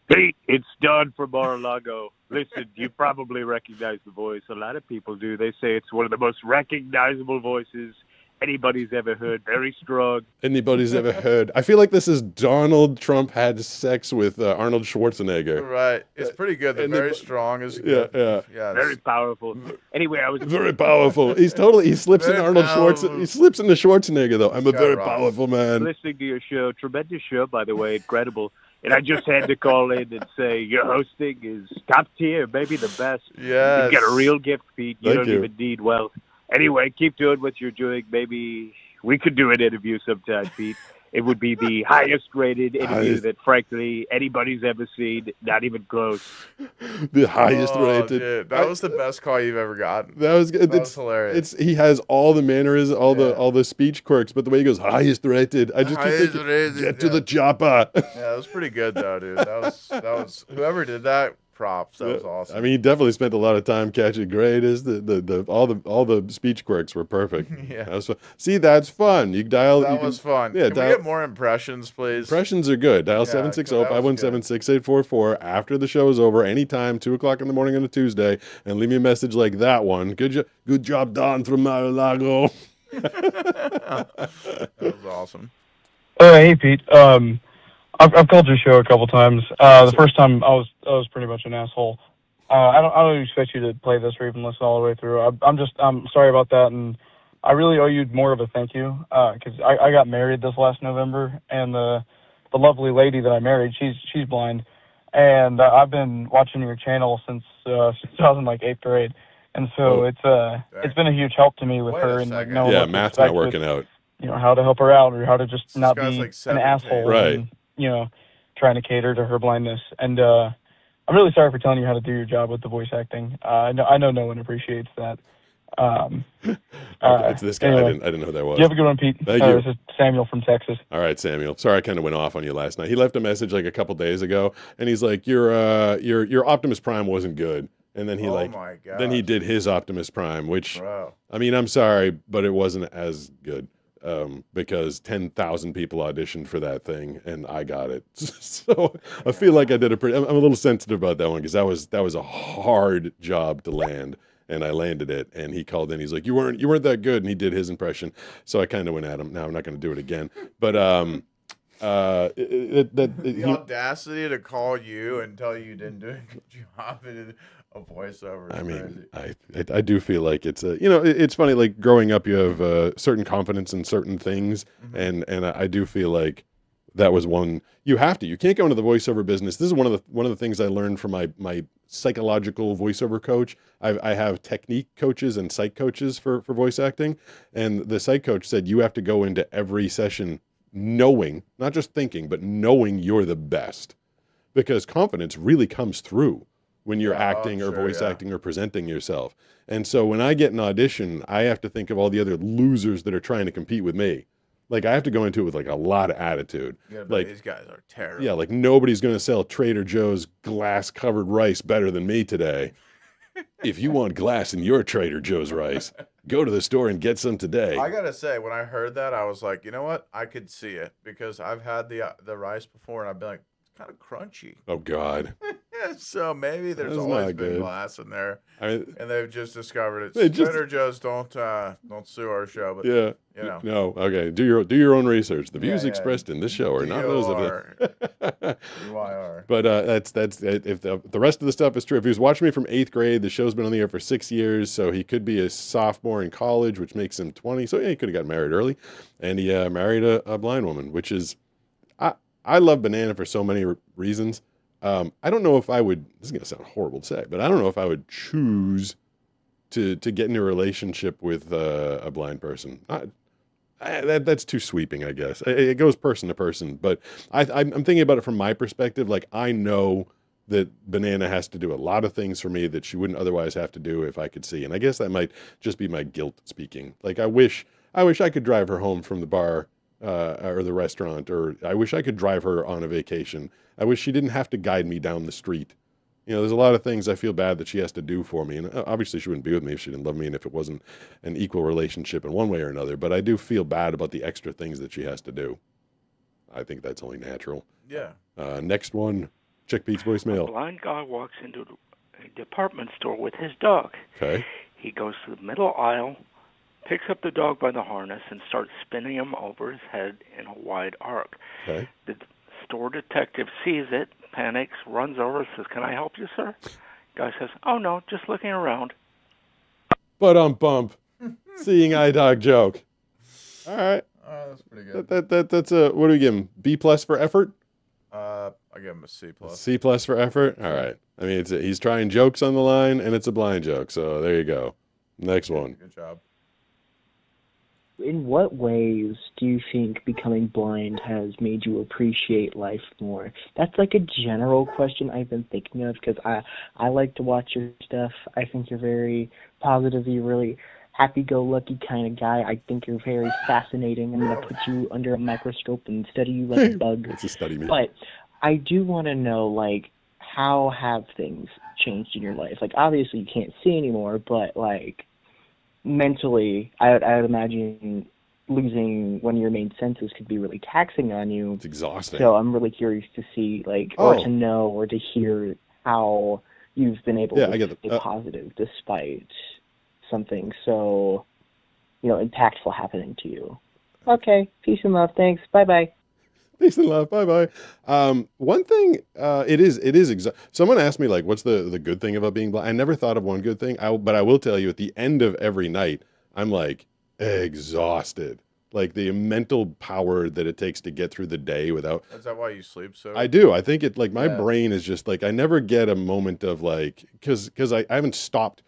Hey, it's Don from Mar-a-Lago. Listen, you probably recognize the voice. A lot of people do. They say it's one of the most recognizable voices anybody's ever heard. Very strong. Anybody's ever heard. I feel like this is Donald Trump had sex with Arnold Schwarzenegger. Right. It's pretty good. They're very strong. Is good. Yeah. Very powerful. Anyway, I was very powerful. He slips into Arnold Schwarzenegger. He slips into Schwarzenegger though. I'm a very powerful man. Listening to your show, tremendous show, by the way, incredible. And I just had to call in and say your hosting is top tier, maybe the best. Yes. You get a real gift, Pete. You Thank don't you. even need wealth. Anyway, keep doing what you're doing. Maybe we could do an interview sometime, Pete. It would be the highest-rated interview that, frankly, anybody's ever seen. Not even close. The highest rated. Dude, that was the best call you've ever gotten. That was good. That was hilarious. He has all the mannerisms, all the speech quirks, but the way he goes highest rated, I just keep thinking, get to the chopper. Yeah, that was pretty good though, dude. That was whoever did that. Props. That was awesome. I mean, he definitely spent a lot of time catching greatest. All the speech quirks were perfect. Yeah. That was fun. See, that's fun. You dial. That was fun. Yeah, Can we get more impressions, please? Impressions are good. Dial 760-517-6844 after the show is over, anytime, 2:00 in the morning on a Tuesday, and leave me a message like that one. Good job, Don from Mar-a-Lago. That was awesome. Hey, Pete. I've called your show a couple times. The first time I was pretty much an asshole. I don't expect you to play this or even listen all the way through. I'm sorry about that, and I really owe you more of a thank you because I got married this last November, and the the lovely lady that I married, she's blind, and I've been watching your channel since I was in like 8th grade, and so it's been a huge help to me with her and like knowing what to math's expect not working with, out. how to help her out or how to just not guy's be like an 17. asshole, Right. and trying to cater to her blindness. And I'm really sorry for telling you how to do your job with the voice acting. I know no one appreciates that. It's this guy. Anyway, I didn't know who that was. You have a good one, Pete. Thank you. This is Samuel from Texas. All right, Samuel. Sorry, I kind of went off on you last night. He left a message like a couple days ago, and he's like, "Your Optimus Prime wasn't good." And then he my then he did his Optimus Prime, which I mean, I'm sorry, but it wasn't as good because 10,000 people auditioned for that thing, and I got it. So I feel like I did I'm a little sensitive about that one because that was a hard job to land. And I landed it, and he called in. He's like, "You weren't that good," and he did his impression. So I kind of went at him. Now I'm not going to do it again. But the audacity to call you and tell you didn't do a good job in a voiceover. I mean, I do feel like it's it's funny. Like growing up, you have certain confidence in certain things, and I do feel like that was one you have to. You can't go into the voiceover business. This is one of the things I learned from my psychological voiceover coach. I have technique coaches and psych coaches for voice acting, and the psych coach said you have to go into every session knowing, not just thinking, but knowing you're the best, because confidence really comes through when you're acting or voice acting or presenting yourself. And so when I get an audition, I have to think of all the other losers that are trying to compete with me. Like I have to go into it with like a lot of attitude. Like these guys are terrible. Yeah, like nobody's going to sell Trader Joe's glass covered rice better than me today. If you want glass in your Trader Joe's rice, go to the store and get some today. I gotta say, when I heard that, I was like, you know what? I could see it because I've had the rice before, and I've been like, it's kind of crunchy. Oh God. So maybe there's That's always not been good. glass in there, and they've just discovered it. They just- Trader Joe's don't sue our show, but Yeah. you know. No. Okay. Do your own research. The views expressed in this show are not those of the. UIR. But that's if the rest of the stuff is true. If he was watching me from 8th grade, the show's been on the air for 6 years, so he could be a sophomore in college, which makes him 20. So yeah, he could have got married early, and he married a blind woman, which is I love Banana for so many reasons. I don't know if I would. This is gonna sound horrible to say, but I don't know if I would choose to get into a relationship with a blind person. That's too sweeping, I guess. It goes person to person, but I'm thinking about it from my perspective. Like I know that Banana has to do a lot of things for me that she wouldn't otherwise have to do if I could see, and I guess that might just be my guilt speaking. Like I wish I could drive her home from the bar or the restaurant, or I wish I could drive her on a vacation. I wish she didn't have to guide me down the street. There's a lot of things I feel bad that she has to do for me. And obviously she wouldn't be with me if she didn't love me and if it wasn't an equal relationship in one way or another. But I do feel bad about the extra things that she has to do. I think that's only natural. Yeah. Next one, check Pete's A voicemail. blind guy walks into a department store with his dog. Okay. He goes to the middle aisle, picks up the dog by the harness, and starts spinning him over his head in a wide arc. Okay. The store detective sees it, panics, runs over, says, "Can I help you, sir?" Guy says, "Oh, no, just looking around." But bump. Seeing eye dog joke. All right. That's pretty good. That's a, what do we give him? B+ for effort? I give him a C+. C+ for effort? All right. I mean, he's trying jokes on the line, and it's a blind joke. So there you go. Next one. Good job. In what ways do you think becoming blind has made you appreciate life more? That's like a general question I've been thinking of because I like to watch your stuff. I think you're very positive. You're really happy-go-lucky kind of guy. I think you're very fascinating. I'm going to put you under a microscope and study you like a bug. It's a study me. But I do want to know, like, how have things changed in your life? Like, obviously you can't see anymore, but, like, mentally, I would imagine losing one of your main senses could be really taxing on you. It's exhausting. So I'm really curious to see, like, or to know or to hear how you've been able to stay positive despite something so, impactful happening to you. Okay. Peace and love. Thanks. Bye-bye. Peace and love. Bye-bye. One thing, it is someone asked me, like, what's the good thing about being blind? I never thought of one good thing, but I will tell you at the end of every night, I'm like exhausted. Like the mental power that it takes to get through the day without. Is that why you sleep so? I do. I think it like my Yeah. brain is just like I never get a moment of like because I haven't stopped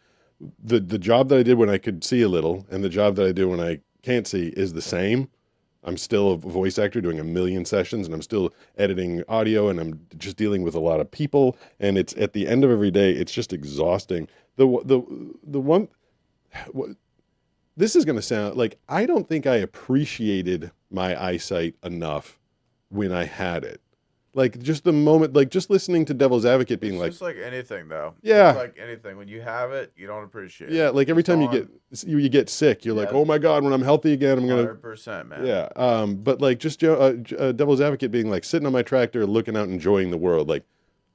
the job that I did when I could see a little and the job that I do when I can't see is the same. I'm still a voice actor doing a million sessions and I'm still editing audio and I'm just dealing with a lot of people and it's at the end of every day it's just exhausting. The one this is going to sound like I don't think I appreciated my eyesight enough when I had it. Like just the moment, like just listening to Devil's Advocate being It's just like anything, though. Yeah. It's like anything. When you have it, you don't appreciate it. yeah, like every It's time gone. you get sick, you're like, Yeah. oh my God, when I'm healthy again, I'm going to 100%, man. Yeah, but like just Devil's Advocate being like sitting on my tractor, looking out, enjoying the world, like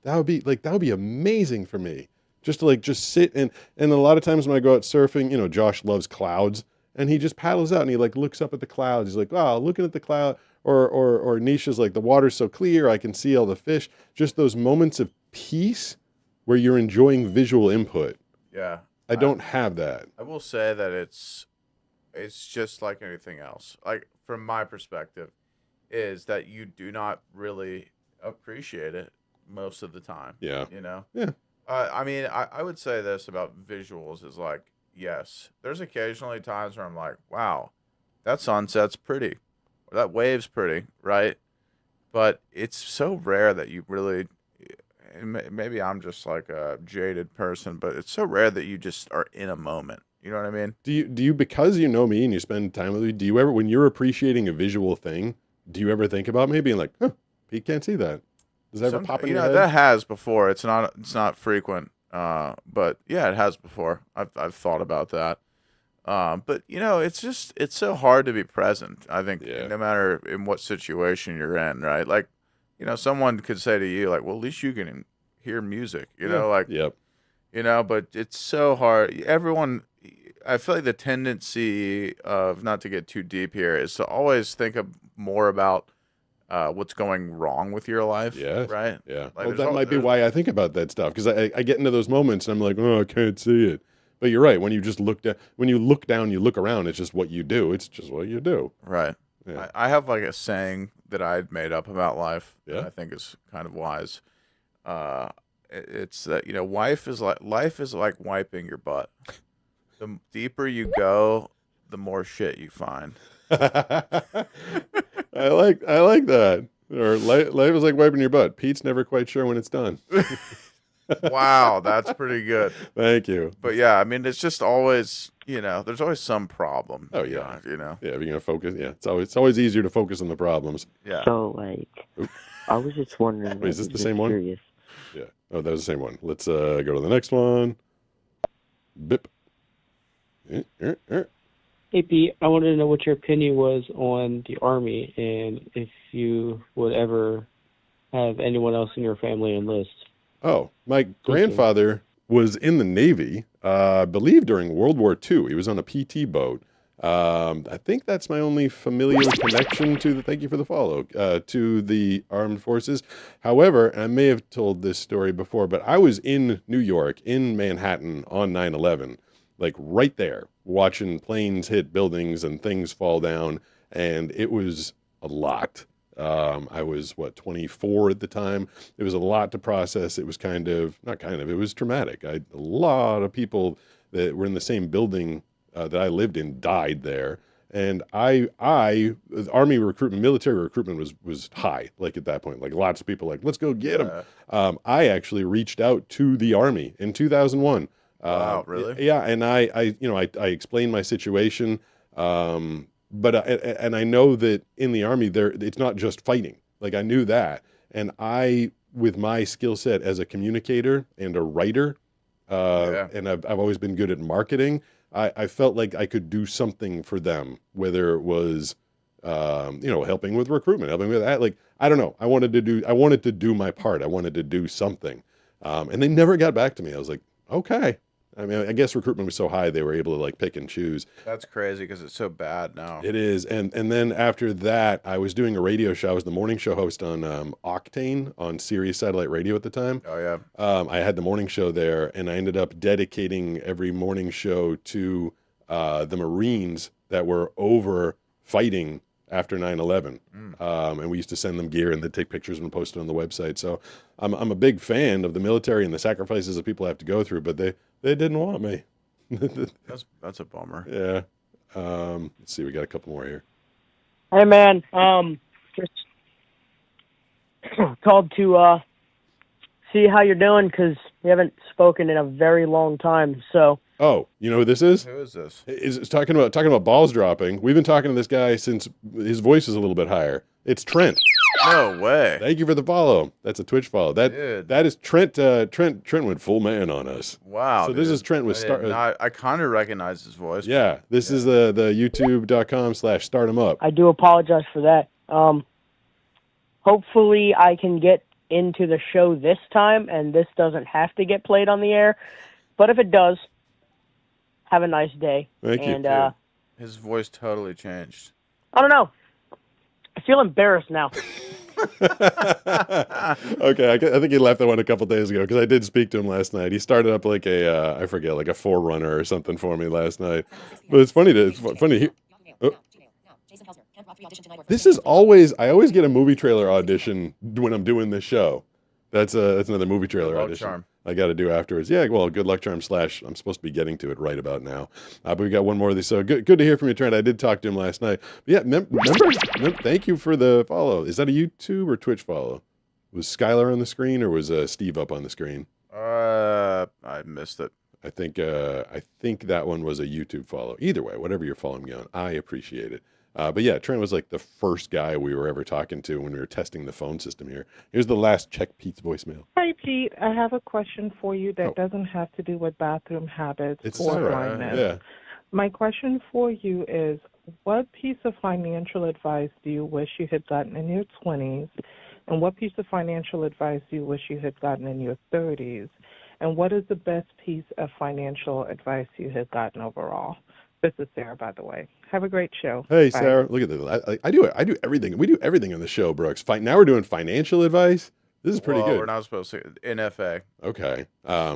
that would be amazing for me. Just to like just sit and a lot of times when I go out surfing, you know, Josh loves clouds, and he just paddles out and he like looks up at the clouds. He's like, wow, looking at the cloud. Or Nisha's like the water's so clear, I can see all the fish. Just those moments of peace where you're enjoying visual input. Yeah. I don't have that. I will say that it's just like anything else. Like from my perspective, is that you do not really appreciate it most of the time. Yeah. You know. Yeah. I mean, I would say this about visuals is like, yes, there's occasionally times where I'm like, wow, that sunset's pretty, or that wave's pretty, right? But it's so rare that you really. And maybe I'm just like a jaded person, but it's so rare that you just are in a moment. You know what I mean? Do you because you know me and you spend time with me, do you ever when you're appreciating a visual thing, do you ever think about me being like, huh, Pete can't see that? Does that ever pop in your head? That has before. It's not frequent. But yeah, it has before. I've thought about that. But you know, it's so hard to be present. I think no matter in what situation you're in, right? Like, you know, someone could say to you like, well, at least you can hear music, you know, like, yep. You know, but it's so hard. I feel like the tendency of, not to get too deep here, is to always think more about what's going wrong with your life. Yeah. Right. Yeah. Like, Well, that might be why I think about that stuff because I get into those moments and I'm like, oh, I can't see it. But you're right. When you just look down, you look around. It's just what you do. It's just what you do. Right. Yeah. I have like a saying that I'd made up about life that Yeah. I think is kind of wise. It's that, you know, life is like wiping your butt. The deeper you go, the more shit you find. I like that. Or life is like wiping your butt. Pete's never quite sure when it's done. Wow, that's pretty good. Thank you. But yeah, I mean, it's just always, you know, there's always some problem. Oh yeah, you know. Yeah, if you're gonna focus, yeah, it's always easier to focus on the problems. Yeah. So, like, I was just wondering. Wait, is this like, the just same one? curious. Yeah. Oh, that was the same one. Let's go to the next one. Bip. Hey Pete, I wanted to know what your opinion was on the Army and if you would ever have anyone else in your family enlist. Oh, my grandfather was in the Navy, I believe during World War II. He was on a PT boat. I think that's my only familial connection to the, thank you for the follow, to the armed forces. However, and I may have told this story before, but I was in New York, in Manhattan on 9/11, like right there, watching planes hit buildings and things fall down. And it was a lot. I was 24 at the time. It was a lot to process. It was it was traumatic. A lot of people that were in the same building that I lived in died there. And the Army recruitment, military recruitment was high, like at that point, like lots of people like, let's go get them. I actually reached out to the Army in 2001. Wow, really? Yeah. And I explained my situation. But and I know that in the Army it's not just fighting. Like I knew that, and with my skill set as a communicator and a writer, and I've always been good at marketing. I felt like I could do something for them, whether it was, helping with recruitment, helping with that. Like I don't know. I wanted to do my part. I wanted to do something, and they never got back to me. I was like, okay. I mean, I guess recruitment was so high they were able to like pick and choose. That's crazy because it's so bad now. It is, and then after that, I was doing a radio show. I was the morning show host on Octane on Sirius Satellite Radio at the time. Oh yeah. I had the morning show there, and I ended up dedicating every morning show to the Marines that were over fighting after 9/11, and we used to send them gear and they'd take pictures and post it on the website. So I'm a big fan of the military and the sacrifices that people have to go through, but they didn't want me. That's a bummer. Yeah. Let's see, we got a couple more here. Hey man, just called to see how you're doing because we haven't spoken in a very long time. So. Oh, you know who this is? Who is this? It's talking about balls dropping. We've been talking to this guy since his voice is a little bit higher. It's Trent. No way. Thank you for the follow. That's a Twitch follow. That is Trent. Trent went full man on us. Wow. So this is Trent with I kind of recognize his voice. Yeah, this is the youtube.com/startemup. I do apologize for that. Hopefully I can get into the show this time and this doesn't have to get played on the air. But if it does, have a nice day. Thank you. And his voice totally changed. I don't know. I feel embarrassed now. Okay, I think he left that one a couple days ago because I did speak to him last night. He started up like I forget, like a forerunner or something for me last night. But it's funny This is always I always get a movie trailer audition when I'm doing this show. That's another movie trailer audition. Charm. I got to do afterwards. Yeah, well, good luck charm / I'm supposed to be getting to it right about now. But we got one more of these. So good to hear from you, Trent. I did talk to him last night. But yeah, remember, thank you for the follow. Is that a YouTube or Twitch follow? Was Skylar on the screen or was Steve up on the screen? I missed it. I think that one was a YouTube follow. Either way, whatever you're following me on, I appreciate it. But yeah, Trent was like the first guy we were ever talking to when we were testing the phone system here. Here's the last check Pete's voicemail. Hi, Pete. I have a question for you that doesn't have to do with bathroom habits It's or Sarah. blindness. Yeah. My question for you is, what piece of financial advice do you wish you had gotten in your 20s? And what piece of financial advice do you wish you had gotten in your 30s? And what is the best piece of financial advice you had gotten overall? This is Sarah, by the way. Have a great show. Hey, Bye. Sarah, look at this. I do everything. We do everything on the show, Brooks. Now we're doing financial advice. This is pretty Well, good. we're not supposed to. NFA. Okay.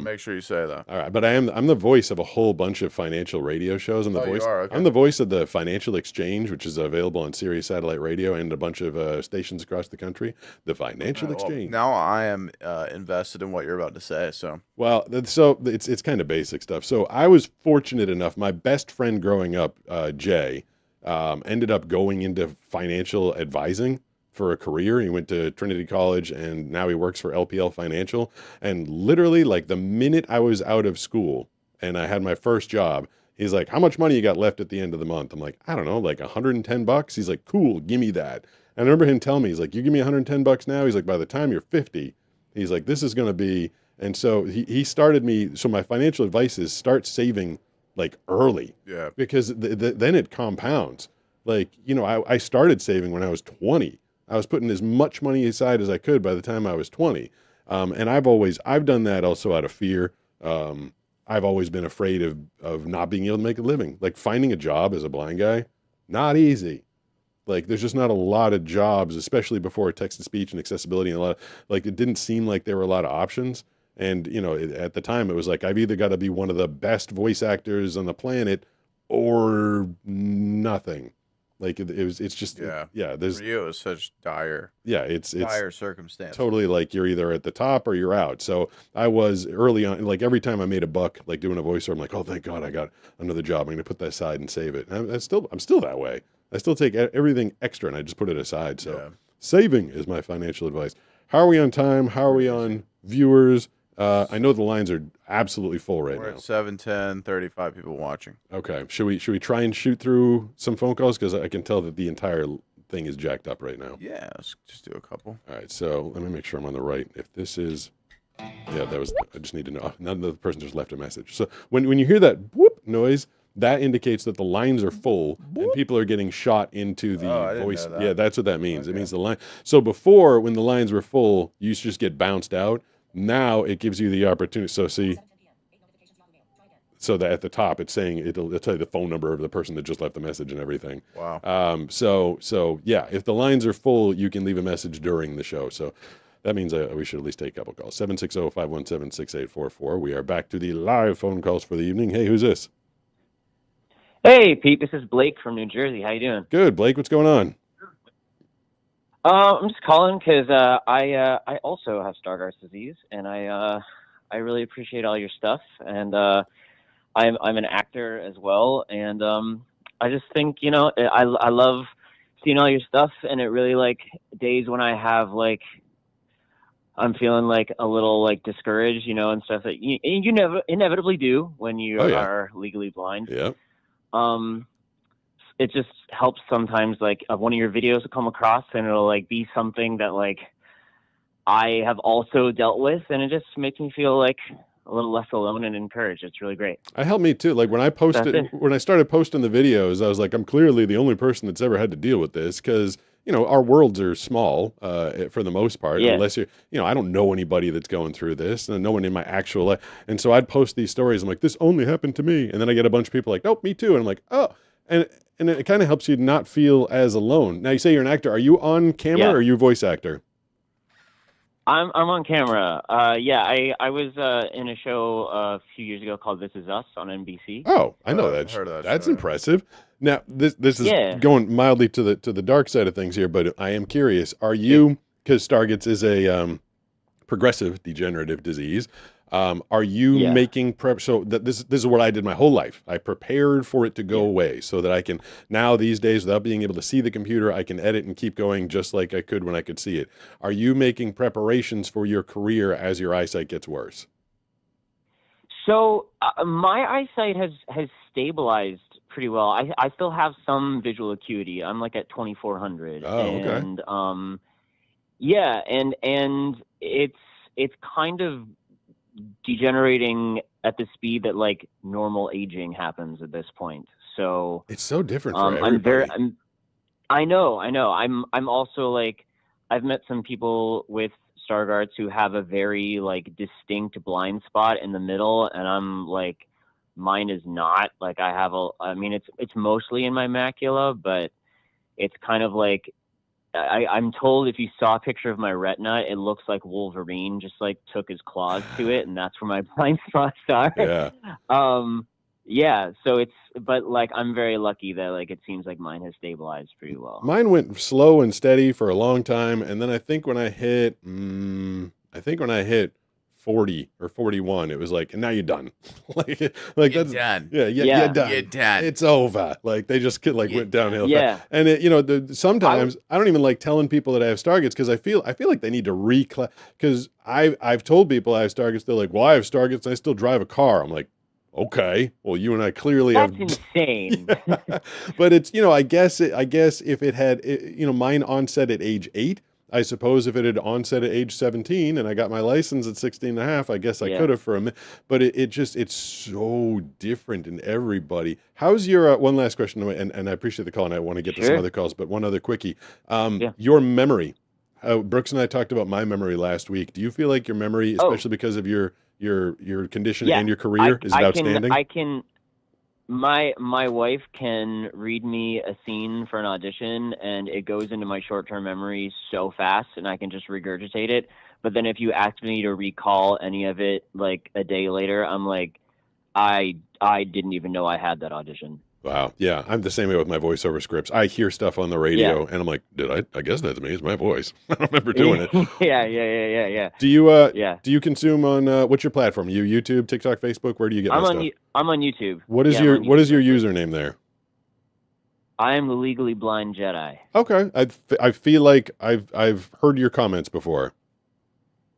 Make sure you say that. All right, but I'm the voice of a whole bunch of financial radio shows. I'm the voice. You are? Okay. I'm the voice of the Financial Exchange, which is available on Sirius Satellite Radio and a bunch of stations across the country. The Financial Exchange. Now I am invested in what you're about to say. So it's kind of basic stuff. So I was fortunate enough. My best friend growing up, Jay, ended up going into financial advising for a career. He went to Trinity College and now he works for LPL Financial. And literally, like the minute I was out of school and I had my first job, he's like, "How much money you got left at the end of the month?" I'm like, "I don't know, like $110." He's like, "Cool, give me that." And I remember him telling me, he's like, "You give me $110 now?" He's like, "By the time you're 50, he's like, this is going to be," and so he started me. So my financial advice is start saving like early. Yeah. Because then it compounds. Like, you know, I started saving when I was 20. I was putting as much money aside as I could by the time I was 20. And I've done that also out of fear. I've always been afraid of not being able to make a living. Like finding a job as a blind guy, not easy. Like there's just not a lot of jobs, especially before text-to-speech and accessibility and it didn't seem like there were a lot of options. And, you know, at the time it was like, I've either got to be one of the best voice actors on the planet or nothing. Like it's just, there's, for you, it was such dire. Yeah. It's dire circumstance. Totally. Like you're either at the top or you're out. So I was early on, like every time I made a buck, like doing a voiceover, I'm like, oh, thank God I got another job. I'm going to put that aside and save it. And I'm still that way. I still take everything extra and I just put it aside. So saving is my financial advice. How are we on time? How are we on viewers? I know the lines are absolutely full right We're now. at 7:10, 35 people watching. Okay. Should we try and shoot through some phone calls? Because I can tell that the entire thing is jacked up right now. Yeah, let's just do a couple. All right. So let me make sure I'm on the right. If this is, I just need to know. None of the person just left a message. So when you hear that whoop noise, that indicates that the lines are full and people are getting shot into the voice. Yeah, that's what that means. It means the line. So before, when the lines were full, you used to just get bounced out. Now it gives you the opportunity. So see, so that at the top it's saying it'll tell you the phone number of the person that just left the message and everything. Wow. So yeah, if the lines are full, you can leave a message during the show. So that means we should at least take a couple calls. 760-517-6844. We are back to the live phone calls for the evening. Hey, who's this? Hey, Pete. This is Blake from New Jersey. How you doing? Good, Blake. What's going on? I'm just calling because I also have Stargardt's disease, and I really appreciate all your stuff, and I'm an actor as well, and I just think I love seeing all your stuff, and it really like days when I have like I'm feeling like a little like discouraged, and stuff that you never inevitably do when you are legally blind. Yeah. It just helps sometimes, like one of your videos will come across and it'll like be something that like I have also dealt with, and it just makes me feel like a little less alone and encouraged. It's really great. It helped me too. Like when I started posting the videos, I was like, I'm clearly the only person that's ever had to deal with this, because our worlds are small for the most part, unless I don't know anybody that's going through this, and no one in my actual life. And so I'd post these stories. I'm like, this only happened to me. And then I get a bunch of people like, nope, me too. And I'm like, oh, and it kind of helps you not feel as alone. Now you say you're an actor. Are you on camera or are you a voice actor? I'm on camera. I was in a show a few years ago called This Is Us on NBC. Oh, I know that. heard of that That's show. impressive. Now this is going mildly to the dark side of things here, but I am curious. Are you, because Stargardt's is a progressive degenerative disease? Are you making prep? So that this is what I did my whole life. I prepared for it to go away so that I can now these days, without being able to see the computer, I can edit and keep going just like I could when I could see it. Are you making preparations for your career as your eyesight gets worse? So my eyesight has stabilized pretty well. I still have some visual acuity. I'm like at 2400. Oh, okay. And and it's kind of degenerating at the speed that like normal aging happens at this point. So it's so different for everybody. I know. I'm also like, I've met some people with Stargardt's who have a very like distinct blind spot in the middle, and I'm like, mine is not. Like it's mostly in my macula, but it's kind of like, I'm told if you saw a picture of my retina, it looks like Wolverine just like took his claws to it, and that's where my blind spots are. Yeah. So but like I'm very lucky that like it seems like mine has stabilized pretty well. Mine went slow and steady for a long time, and then I think when I hit 40 or 41, it was like, and now you're done. like that's done. You're done. You're done. It's over. Like they just went downhill. Yeah. And sometimes I don't even like telling people that I have Stargardt's, because I feel like they need to because I've told people I have Stargardt's. They're like, well, I have Stargardt's and I still drive a car. I'm like, okay, well, you and I clearly That's have. insane. But it's I guess if it had mine onset at age 8. I suppose if it had onset at age 17 and I got my license at 16 and a half, I guess I could have for a minute. But it's so different in everybody. How's your one last question, and I appreciate the call, and I want to get to some other calls, but one other quickie. Your memory. Brooks and I talked about my memory last week. Do you feel like your memory, especially because of your condition and your career, is outstanding? My wife can read me a scene for an audition, and it goes into my short-term memory so fast, and I can just regurgitate it. But then if you ask me to recall any of it like a day later, I'm like, I didn't even know I had that audition. Wow. Yeah, I'm the same way with my voiceover scripts. I hear stuff on the radio, and I'm like, I guess that's me. It's my voice. I don't remember doing it. Yeah. Do you consume on what's your platform? YouTube, TikTok, Facebook? Where do you get my stuff? I'm on YouTube. What is your username there? I am the Legally Blind Jedi. Okay. I feel like I've heard your comments before.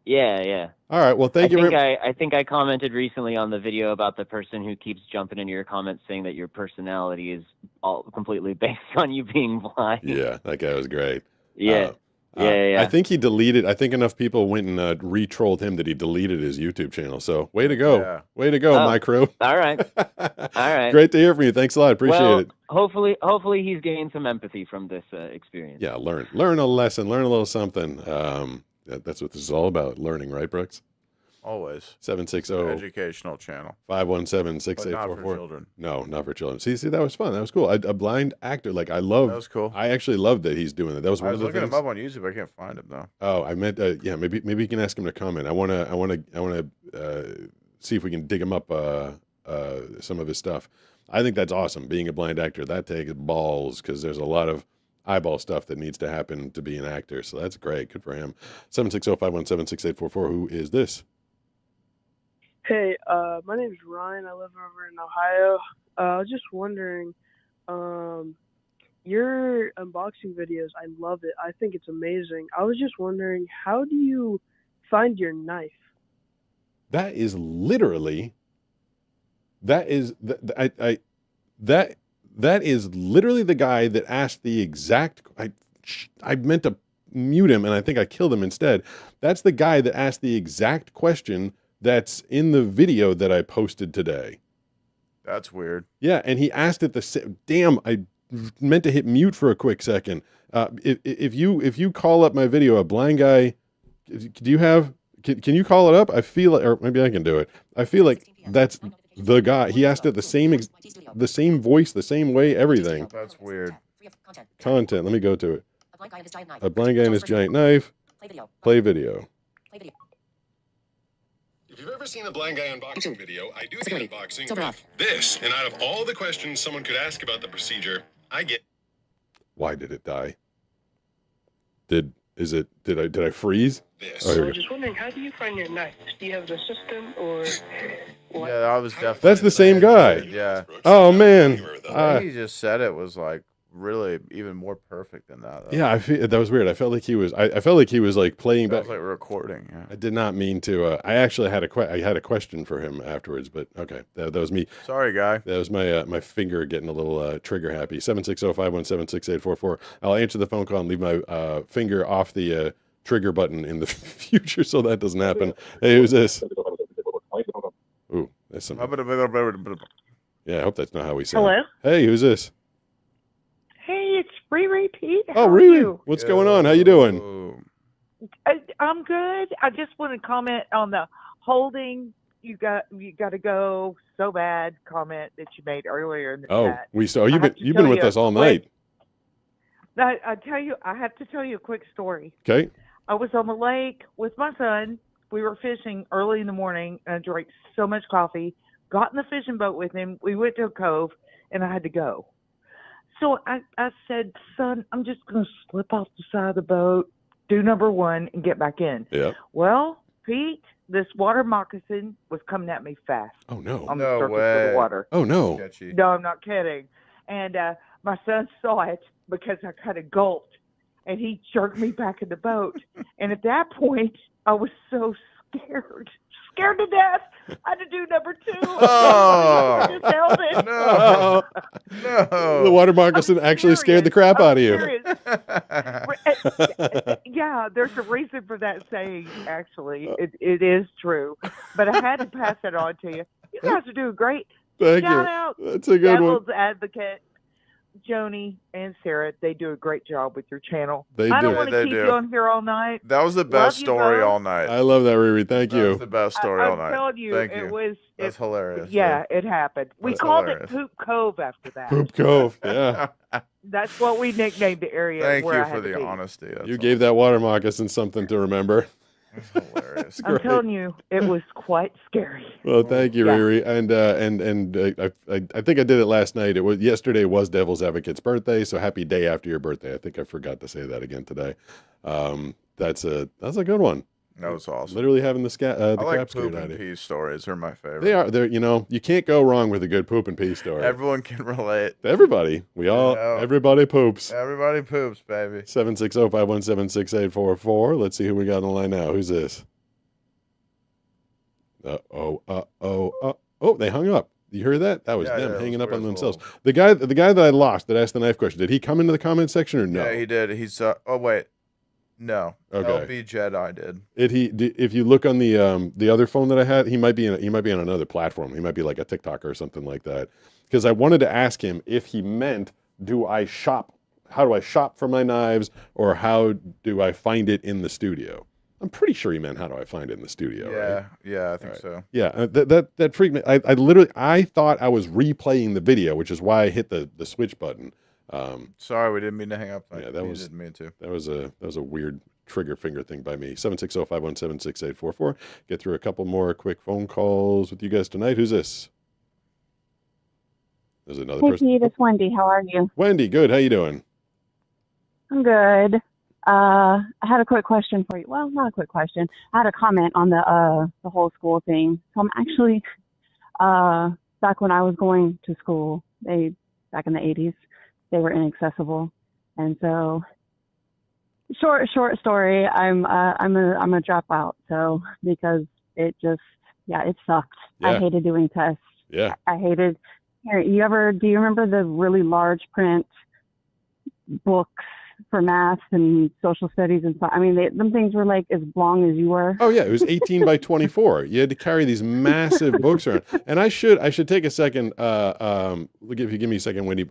Yeah. All right. Well, thank you. I think I commented recently on the video about the person who keeps jumping into your comments saying that your personality is all completely based on you being blind. Yeah, that guy was great. Yeah. I think he deleted. I think enough people went and re-trolled him that he deleted his YouTube channel. So way to go. Yeah. Way to go, my crew. All right. Great to hear from you. Thanks a lot. Appreciate it. Hopefully he's gained some empathy from this experience. Yeah, learn a lesson, learn a little something. That's what this is all about, learning, right, Brooks? Always. 760 educational channel. 517-6844. Not for children. No, not for children. See, that was fun. That was cool. A blind actor, like I love. That was cool. I actually love that he's doing that. That was one of the things. I was looking him up on YouTube. I can't find him though. Oh, I meant, maybe you can ask him to comment. I want to see if we can dig him up some of his stuff. I think that's awesome. Being a blind actor, that takes balls because there's a lot of eyeball stuff that needs to happen to be an actor. So that's great. Good for him. 760-517-6844. Who is this? Hey, my name's Ryan. I live over in Ohio. I was just wondering, your unboxing videos, I love it. I think it's amazing. I was just wondering, how do you find your knife? That is literally that is literally the guy that asked the exact I meant to mute him and I think I killed him instead. That's the guy that asked the exact question that's in the video that I posted today. That's weird. Yeah, and he asked it the same. Damn, I meant to hit mute for a quick second. If you call up my video, a blind guy, do you have? Can you call it up? I feel like, or maybe I can do it. I feel like that's the guy. He asked it the same voice, the same way, everything. That's weird. Content. Let me go to it. A blind guy and his giant knife. Play video. If you've ever seen a blind guy unboxing video, I do the unboxing with this. And out of all the questions someone could ask about the procedure, I get. Why did it die? Did I freeze? I was just wondering, how do you find your knife? Do you have the system or what? Yeah, I was definitely. That's the same guy. Yeah. Oh man. The way he just said it was like really even more perfect than that. Yeah, I feel that was weird. I felt like he was. I felt like he was like playing back. It was like recording. Yeah. I did not mean to. I actually had a question for him afterwards, but okay, that was me. Sorry, guy. That was my my finger getting a little trigger happy. 760-517-6844. I'll answer the phone call and leave my finger off the trigger button in the future so that doesn't happen. Hey, who's this? Ooh, that's some. Yeah, I hope that's not how we sound. Hello? Hey, who's this? Hey, it's Riri Pete. Oh, How are Riri. you? What's going on? How you doing? I'm good. I just want to comment on the holding. You got to go so bad comment that you made earlier in the chat. You've been with us all night. I have to tell you a quick story. Okay. I was on the lake with my son. We were fishing early in the morning, and I drank so much coffee. Got in the fishing boat with him. We went to a cove, and I had to go. So I said, son, I'm just going to slip off the side of the boat, do number one, and get back in. Yeah. Well, Pete, this water moccasin was coming at me fast. Oh, no. On the surface of the water. Oh, no. No, I'm not kidding. And my son saw it because I kind of gulped, and he jerked me back in the boat. And at that point, I was so scared to death. I had to do number two. Oh. I just held it. No. No. The water moccasin actually scared the crap out of you. Yeah, there's a reason for that saying, actually. It is true. But I had to pass it on to you. You guys are doing great. Thank you. Shout out That's a good one. Devil's Advocate, Joni and Sarah. They do a great job with your channel. They I don't do. want They to keep do. you on here all night. That was the best story all night. I love that, Riri. Thank That you. was the best story all night. I'm telling you, Thank it was. That's hilarious. Yeah, it happened. We That's called hilarious. it Poop Cove after that. Poop Cove. Yeah. That's what we nicknamed the area. Thank where you I for had to the be. honesty. That's You gave that water moccasin something to remember. hilarious. I'm telling you, it was quite scary. Well, thank you, Yeah. Riri. And I think I did it last night. Yesterday was Devil's Advocate's birthday, so happy day after your birthday. I think I forgot to say that again today. That's a good one. That was awesome. Literally having the I like crap poop scared out and of you. pee stories. They're my favorite. They're you can't go wrong with a good poop and pee story. Everyone can relate. Everybody. Everybody poops. Everybody poops, baby. 760-517-6844. Let's see who we got on the line now. Who's this? Oh, they hung up. You heard that? That was Yeah, them it hanging was up on weird as themselves. The guy that I lost that asked the knife question, did he come into the comment section or no? Yeah, he did. He's oh wait, no. Okay. LB Jedi did. If you look on the other phone that I had, he might be on another platform. He might be like a TikTok or something like that. Because I wanted to ask him if he meant, how do I shop for my knives, or how do I find it in the studio? I'm pretty sure he meant how do I find it in the studio. Yeah, right? yeah, I think so. Yeah, that freaked me. I thought I was replaying the video, which is why I hit the switch button. Sorry, we didn't mean to hang up. Yeah, We didn't mean to. That was a weird trigger finger thing by me. 760-517-6844. Get through a couple more quick phone calls with you guys tonight. Who's this? There's another Hey, person. Pete, it's Wendy. How are you? Wendy, good. How you doing? I'm good. I had a quick question for you. Well, not a quick question. I had a comment on the whole school thing. So I'm actually back when I was going to school, back in the 80s, they were inaccessible, and so short story. I'm a dropout. So because it sucked. Yeah. I hated doing tests. Yeah. I hated. Do you remember the really large print books for math and social studies and stuff? I mean, them things were like as long as you were. Oh yeah, it was 18 by 24. You had to carry these massive books around. And I should take a second. If you give me a second, Wendy.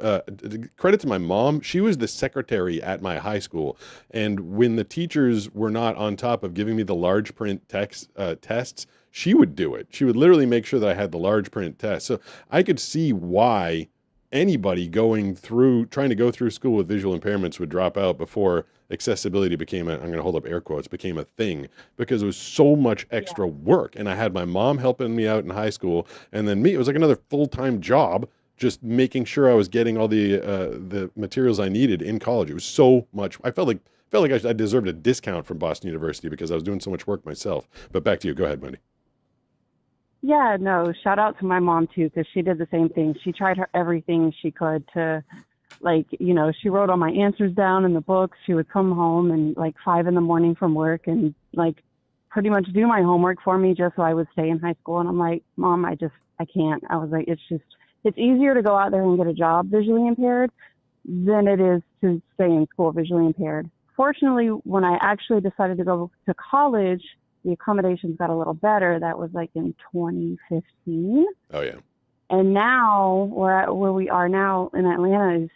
Credit to my mom. She was the secretary at my high school, and when the teachers were not on top of giving me the large print tests, she would do it. She would literally make sure that I had the large print test. So I could see why anybody trying to go through school with visual impairments would drop out before accessibility became I'm going to hold up air quotes, became a thing, because it was so much extra work. And I had my mom helping me out in high school, and then it was like another full-time job, just making sure I was getting all the materials I needed in college. It was so much. I felt like I deserved a discount from Boston University because I was doing so much work myself. But back to you. Go ahead, Wendy. Yeah, no, shout out to my mom too, because she did the same thing. She tried everything she could to, she wrote all my answers down in the books. She would come home and 5 a.m. from work and pretty much do my homework for me just so I would stay in high school. And I'm like, Mom, I can't. I was like, it's easier to go out there and get a job visually impaired than it is to stay in school visually impaired. Fortunately, when I actually decided to go to college, the accommodations got a little better. That was in 2015. Oh yeah. And now where we are now in Atlanta is,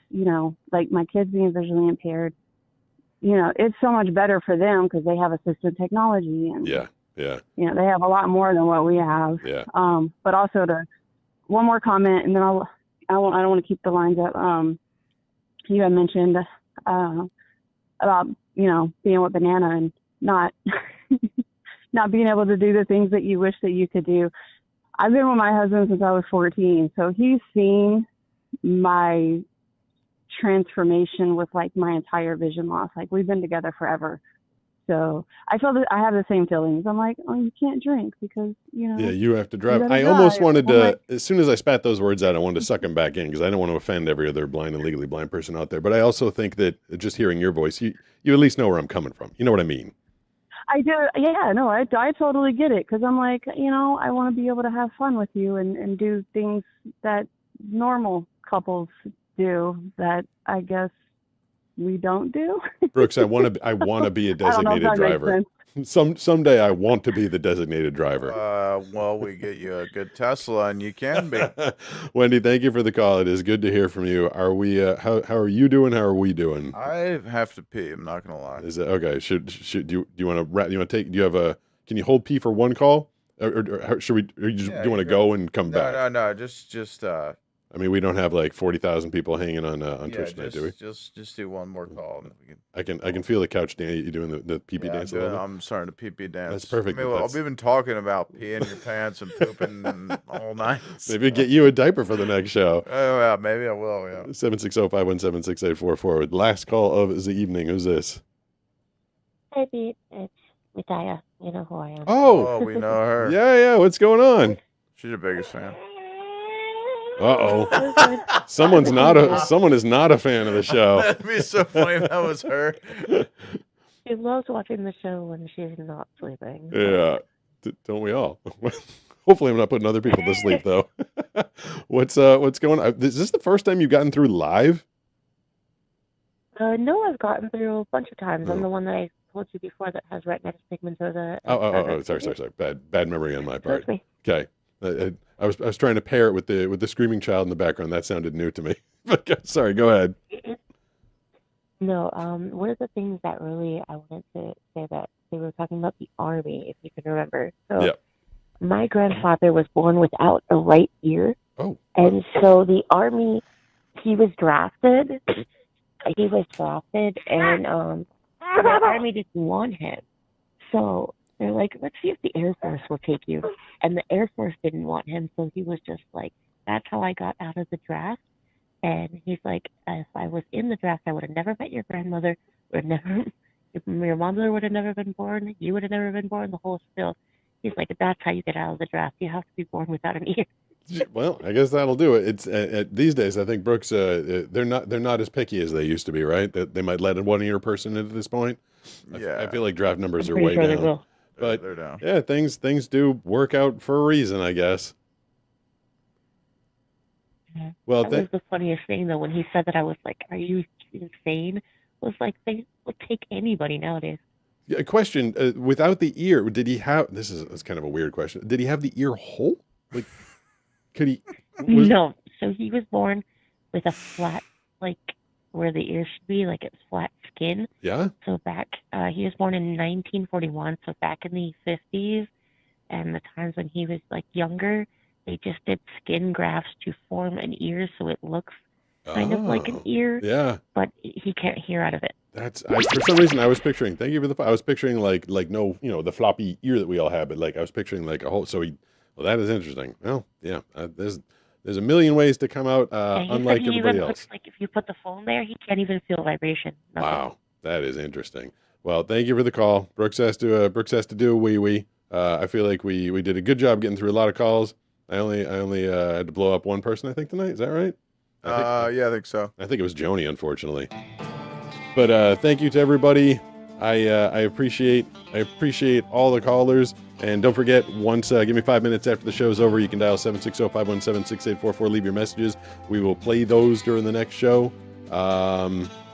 my kids being visually impaired, it's so much better for them because they have assistive technology and yeah. they have a lot more than what we have. Yeah. But also one more comment, and then I don't want to keep the lines up. You had mentioned about being with Banana and not not being able to do the things that you wish that you could do. I've been with my husband since I was 14, so he's seen my transformation with my entire vision loss. We've been together forever. So I feel that I have the same feelings. I'm like, oh, you can't drink because, Yeah, you have to drive. gotta I almost drive. wanted I'm to, like- as soon as I spat those words out, I wanted to suck them back in because I don't want to offend every other blind and legally blind person out there. But I also think that just hearing your voice, you at least know where I'm coming from. You know what I mean? I do. Yeah, no, I totally get it because I'm like, I want to be able to have fun with you and do things that normal couples do that I guess we don't do. Brooks, I want to be a I don't know if designated that makes driver. Someday I want to be the designated driver. Well, we get you a good Tesla, and you can be. Wendy, thank you for the call. It is good to hear from you. Are we? How are you doing? How are we doing? I have to pee. I'm not gonna lie. Is it okay? Should do you want to? You want to take? Do you have a? Can you hold pee for one call? Or should we? Or do you want to go and come back? No. Just. I mean, we don't have 40,000 people hanging on Twitch tonight, do we? Just do one more call. And we can, I can feel the couch dance. You doing the pee dance a little bit? I'm starting to pee dance. That's perfect. I mean, we've been talking about peeing your pants and pooping all night. Maybe get you a diaper for the next show. Oh yeah, maybe I will. Yeah. 760-517-6844. Last call of the evening. Who's this? Hey, Pete. It's Mitaya. You know who I am. Oh, we know her. Yeah. What's going on? She's your biggest fan. Uh-oh. Someone is not a fan of the show. That'd be so funny if that was her. She loves watching the show when she's not sleeping. Yeah. Don't we all? Hopefully I'm not putting other people to sleep though. What's going on? Is this the first time you've gotten through live? No, I've gotten through a bunch of times. I'm the one that I told you before that has retinitis pigmentosa. Oh, sorry. Bad memory on my part. Okay. I was trying to pair it with the screaming child in the background. That sounded new to me. Sorry, go ahead. No, one of the things that really I wanted to say that they were talking about the Army, if you can remember. So my grandfather was born without a right ear. Oh. And so the Army, he was drafted. And the Army didn't want him. So they're like, let's see if the Air Force will take you. And the Air Force didn't want him, so he was just that's how I got out of the draft. And he's like, if I was in the draft, I would have never met your grandmother, would have never, your mother would have never been born, you would have never been born, the whole spiel. He's like, that's how you get out of the draft. You have to be born without an ear. Well, I guess that'll do it. It's these days. I think Brooks, they're not as picky as they used to be, right? That they might let a 1 ear person into this point. I feel like draft numbers are way sure down. they will. But they're down. Yeah, things do work out for a reason, I guess. Well, that was the funniest thing, though, when he said that. I was like, "Are you insane?" It was like they will take anybody nowadays. A question: without the ear, did he have? This is kind of a weird question. Did he have the ear hole? Like, could he? No. So he was born with a flat, like where the ear should be, like it's flat skin. Yeah. So back, he was born in 1941. So back in the 50s, and the times when he was like younger, they just did skin grafts to form an ear, so it looks kind of like an ear. Yeah. But he can't hear out of it. For some reason I was picturing. Thank you for the. I was picturing like no, the floppy ear that we all have, but like I was picturing like a whole. So well, that is interesting. Well, yeah. There's a million ways to come out unlike everybody else. Like if you put the phone there, he can't even feel vibration. Nothing. Wow, that is interesting. Well, thank you for the call. Brooks has to do a wee. I feel like we did a good job getting through a lot of calls. I only had to blow up one person, I think, tonight. Is that right? Yeah, I think so. I think it was Joni, unfortunately. But thank you to everybody. I appreciate all the callers. And don't forget, once give me 5 minutes after the show's over, you can dial 760-517-6844. Leave your messages. We will play those during the next show.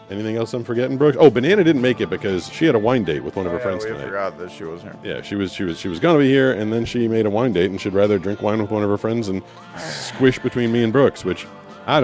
Anything else I'm forgetting, Brooks? Oh, Banana didn't make it because she had a wine date with one of her friends tonight. We forgot that she wasn't here. Yeah, she was going to be here, and then she made a wine date, and she'd rather drink wine with one of her friends and squish between me and Brooks, which I don't.